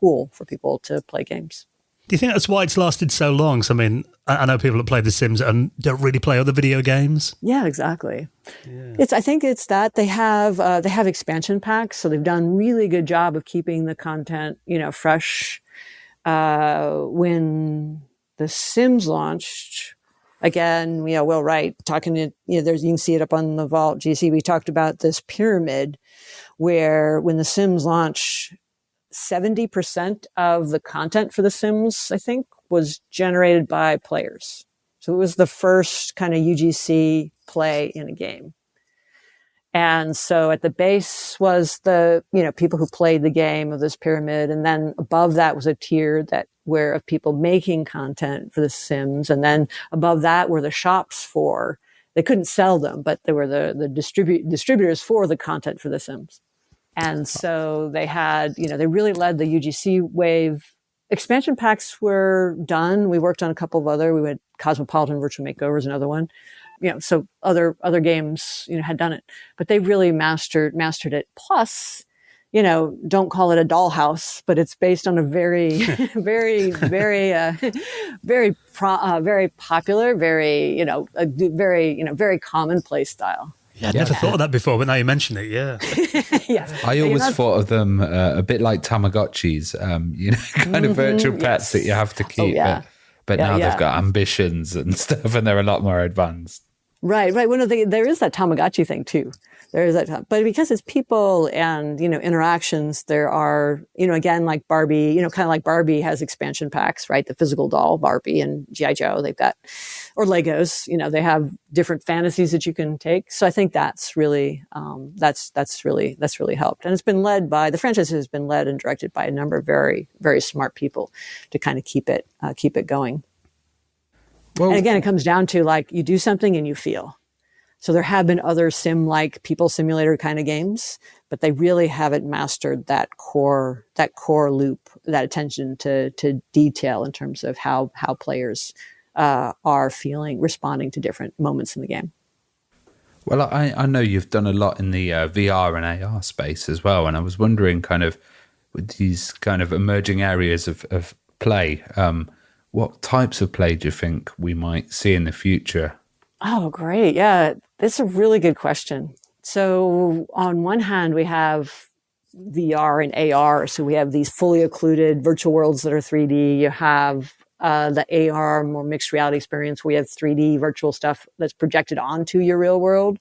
pool for people to play games. Do you think that's why it's lasted so long? So, I mean, I know people that play The Sims and don't really play other video games. Yeah, exactly. Yeah. I think it's that they have expansion packs, so they've done really good job of keeping the content, fresh. When The Sims launched, again, Will Wright talking to you can see it up on the Vault GC. We talked about this pyramid where when The Sims launched, 70% of the content for The Sims, I think, was generated by players. So it was the first kind of UGC play in a game. And so at the base was the, people who played the game of this pyramid. And then above that was a tier of people making content for The Sims. And then above that were the shops they couldn't sell them, but they were the distributors for the content for The Sims. And so they had, they really led the UGC wave. Expansion packs were done. We worked on a couple of other. We had Cosmopolitan Virtual Makeover is another one. So other games, had done it, but they really mastered it. Plus, don't call it a dollhouse, but it's based on a very, very, very popular, very commonplace style. Yeah, I'd never thought of that before, but now you mention it, yeah. Yeah. I always thought of them a bit like Tamagotchis, kind of virtual pets that you have to keep. Oh, yeah. But now they've got ambitions and stuff, and they're a lot more advanced. Right. Well, there is that Tamagotchi thing too. There is that, but because it's people and, interactions, there are, again, like Barbie, kind of like Barbie has expansion packs, right? The physical doll, Barbie and G.I. Joe, they've got, or Legos, they have different fantasies that you can take. So I think that's really, that's really helped. And the franchise has been led and directed by a number of very, very smart people to kind of keep it going. Well, and again, it comes down to like you do something and you feel. So there have been other sim-like people simulator kind of games, but they really haven't mastered that core loop, that attention to detail in terms of how players are responding to different moments in the game. Well, I know you've done a lot in the VR and AR space as well, and I was wondering, kind of with these kind of emerging areas of play, what types of play do you think we might see in the future? Oh, great. Yeah, that's a really good question. So on one hand, we have VR and AR. So we have these fully occluded virtual worlds that are 3D. You have the AR, more mixed reality experience. We have 3D virtual stuff that's projected onto your real world.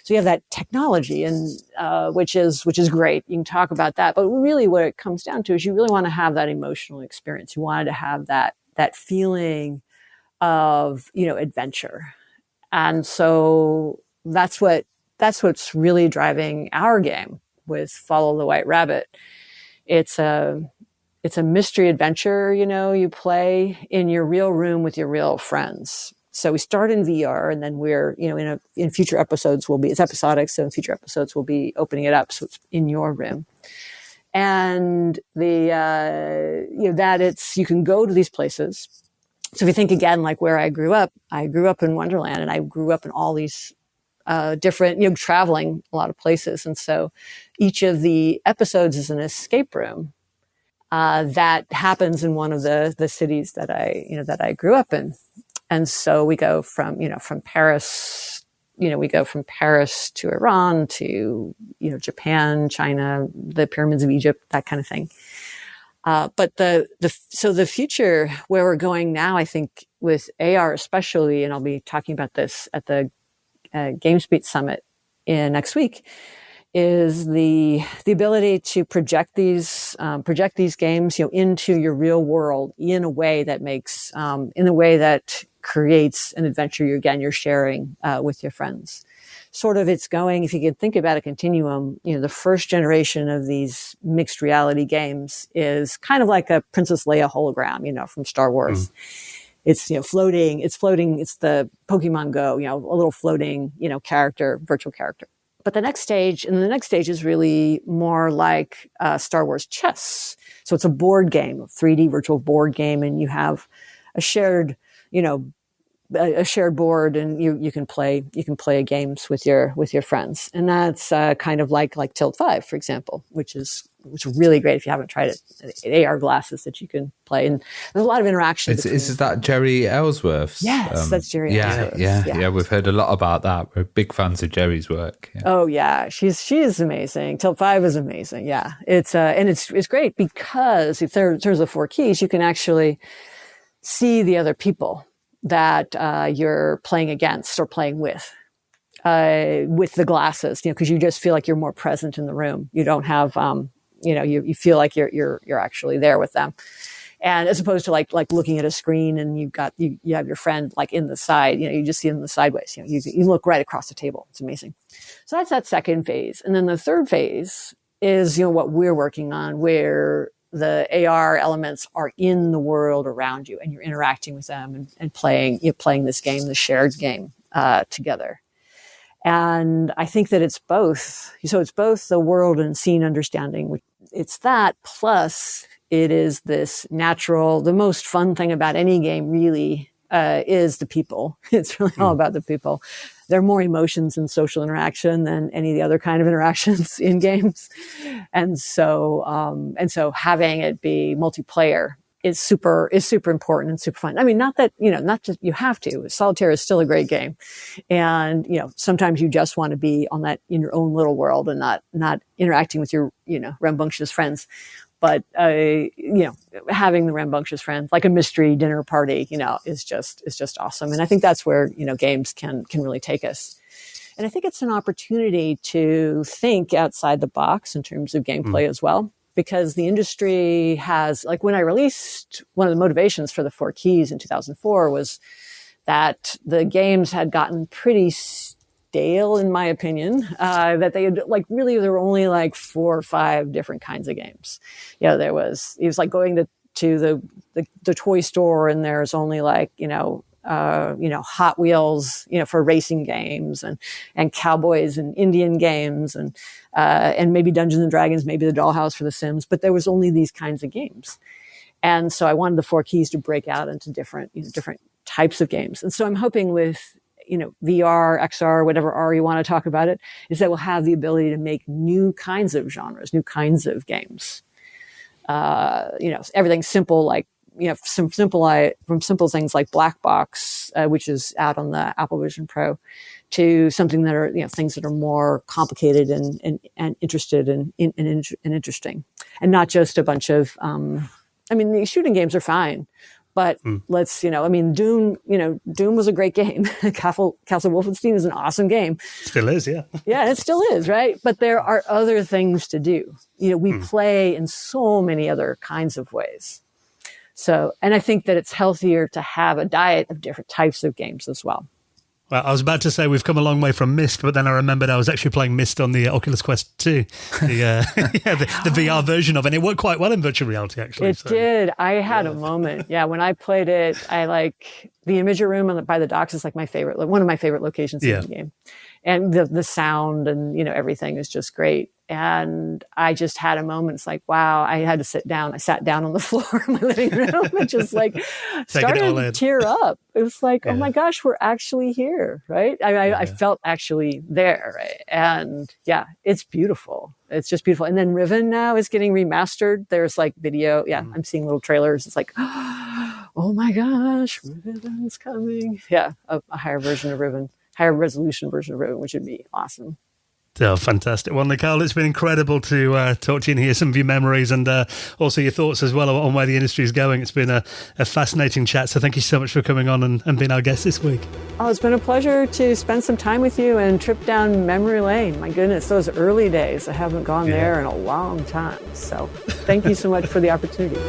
So you have that technology, and which is great. You can talk about that, but really, what it comes down to is you really want to have that emotional experience. You wanted to have that feeling of adventure, and so that's what's really driving our game with Follow the White Rabbit. It's a mystery adventure. You play in your real room with your real friends. So we start in VR, and then we're, in future episodes it's episodic. So in future episodes, we'll be opening it up. So it's in your room. And you can go to these places. So if you think again, like where I grew up in Wonderland, and I grew up in all these different, traveling a lot of places. And so each of the episodes is an escape room that happens in one of the cities that I grew up in. And so we go from Paris, we go from Paris to Iran to, Japan, China, the pyramids of Egypt, that kind of thing. But so the future where we're going now, I think with AR especially, and I'll be talking about this at the GameSpeed Summit next week, is the ability to project these games, into your real world in a way that creates an adventure you're sharing with your friends. Sort of, it's going, if you can think about a continuum, the first generation of these mixed reality games is kind of like a Princess Leia hologram, from Star Wars. It's, floating. It's the Pokemon Go, a little floating, virtual character. But the next stage is really more like Star Wars chess. So it's a board game, a 3D virtual board game, and you have a shared board, and you can play games with your friends, and that's kind of like Tilt 5, for example, which is really great if you haven't tried it. AR glasses that you can play, and there's a lot of interaction. Is that Jerry Ellsworth's? Yes, that's Jerry Ellsworth. Yeah. We've heard a lot about that. We're big fans of Jerry's work. Yeah. Oh yeah, she is amazing. Tilt 5 is amazing. Yeah, it's great because if there's the 4 keys, you can actually see the other people that you're playing against or playing with the glasses, because you just feel like you're more present in the room. You don't have, you feel like you're actually there with them, and as opposed to like looking at a screen and you have your friend like in the side, you just see them sideways. You look right across the table. It's amazing. So that's that second phase, and then the third phase is what we're working on, where the AR elements are in the world around you, and you're interacting with them and playing this game, the shared game, together. And I think that it's both. So it's both the world and scene understanding. It's that, plus it is this natural, the most fun thing about any game really is the people. It's really all about the people. There are more emotions in social interaction than any of the other kind of interactions in games. And so having it be multiplayer is super important and super fun. I mean, not just you have to. Solitaire is still a great game. And, sometimes you just want to be in your own little world and not interacting with your, rambunctious friends. But, having the rambunctious friends, like a mystery dinner party, is just awesome. And I think that's where, games can really take us. And I think it's an opportunity to think outside the box in terms of gameplay as well, because the industry has, like when I released, one of the motivations for the 4 keys in 2004 was that the games had gotten pretty stale, in my opinion, that they had there were only 4 or 5 different kinds of games. It was like going to the toy store, and there's only Hot Wheels, for racing games, and cowboys and Indian games, and maybe Dungeons and Dragons, maybe the Dollhouse for the Sims, but there was only these kinds of games. And so I wanted the 4 keys to break out into different types of games. And so I'm hoping with, VR, XR, whatever R you want to talk about it, is that we'll have the ability to make new kinds of genres, new kinds of games. Everything simple, from simple things like Black Box, which is out on the Apple Vision Pro, to something that are, things that are more complicated and interested and interesting, and not just a bunch of, the shooting games are fine, but let's, Doom was a great game. Castle Wolfenstein is an awesome game. Still is, yeah. Yeah, it still is, right? But there are other things to do. We play in so many other kinds of ways. So, and I think that it's healthier to have a diet of different types of games as well. Well, I was about to say we've come a long way from Myst, but then I remembered I was actually playing Myst on the Oculus Quest 2, the VR version of it. And it worked quite well in virtual reality, actually. It did. I had a moment. Yeah, when I played it, I the Imager Room by the docks is one of my favorite locations in the game. and the sound and, everything is just great. And I just had a moment. It's like, wow, I had to sit down. I sat down on the floor in my living room and just like started to tear up. It was like, oh my gosh, we're actually here, right? I felt actually there, right? And yeah, it's beautiful. It's just beautiful. And then Riven now is getting remastered. There's like video. Yeah, I'm seeing little trailers. It's like, oh my gosh, Riven's coming. Yeah, a higher version of Riven, higher resolution version of Riven, which would be awesome. Oh, fantastic. Well, Nicole, it's been incredible to talk to you and hear some of your memories and also your thoughts as well on where the industry is going. It's been a fascinating chat. So thank you so much for coming on and being our guest this week. Oh, it's been a pleasure to spend some time with you and trip down memory lane. My goodness, those early days. I haven't gone there in a long time. So thank you so much for the opportunity.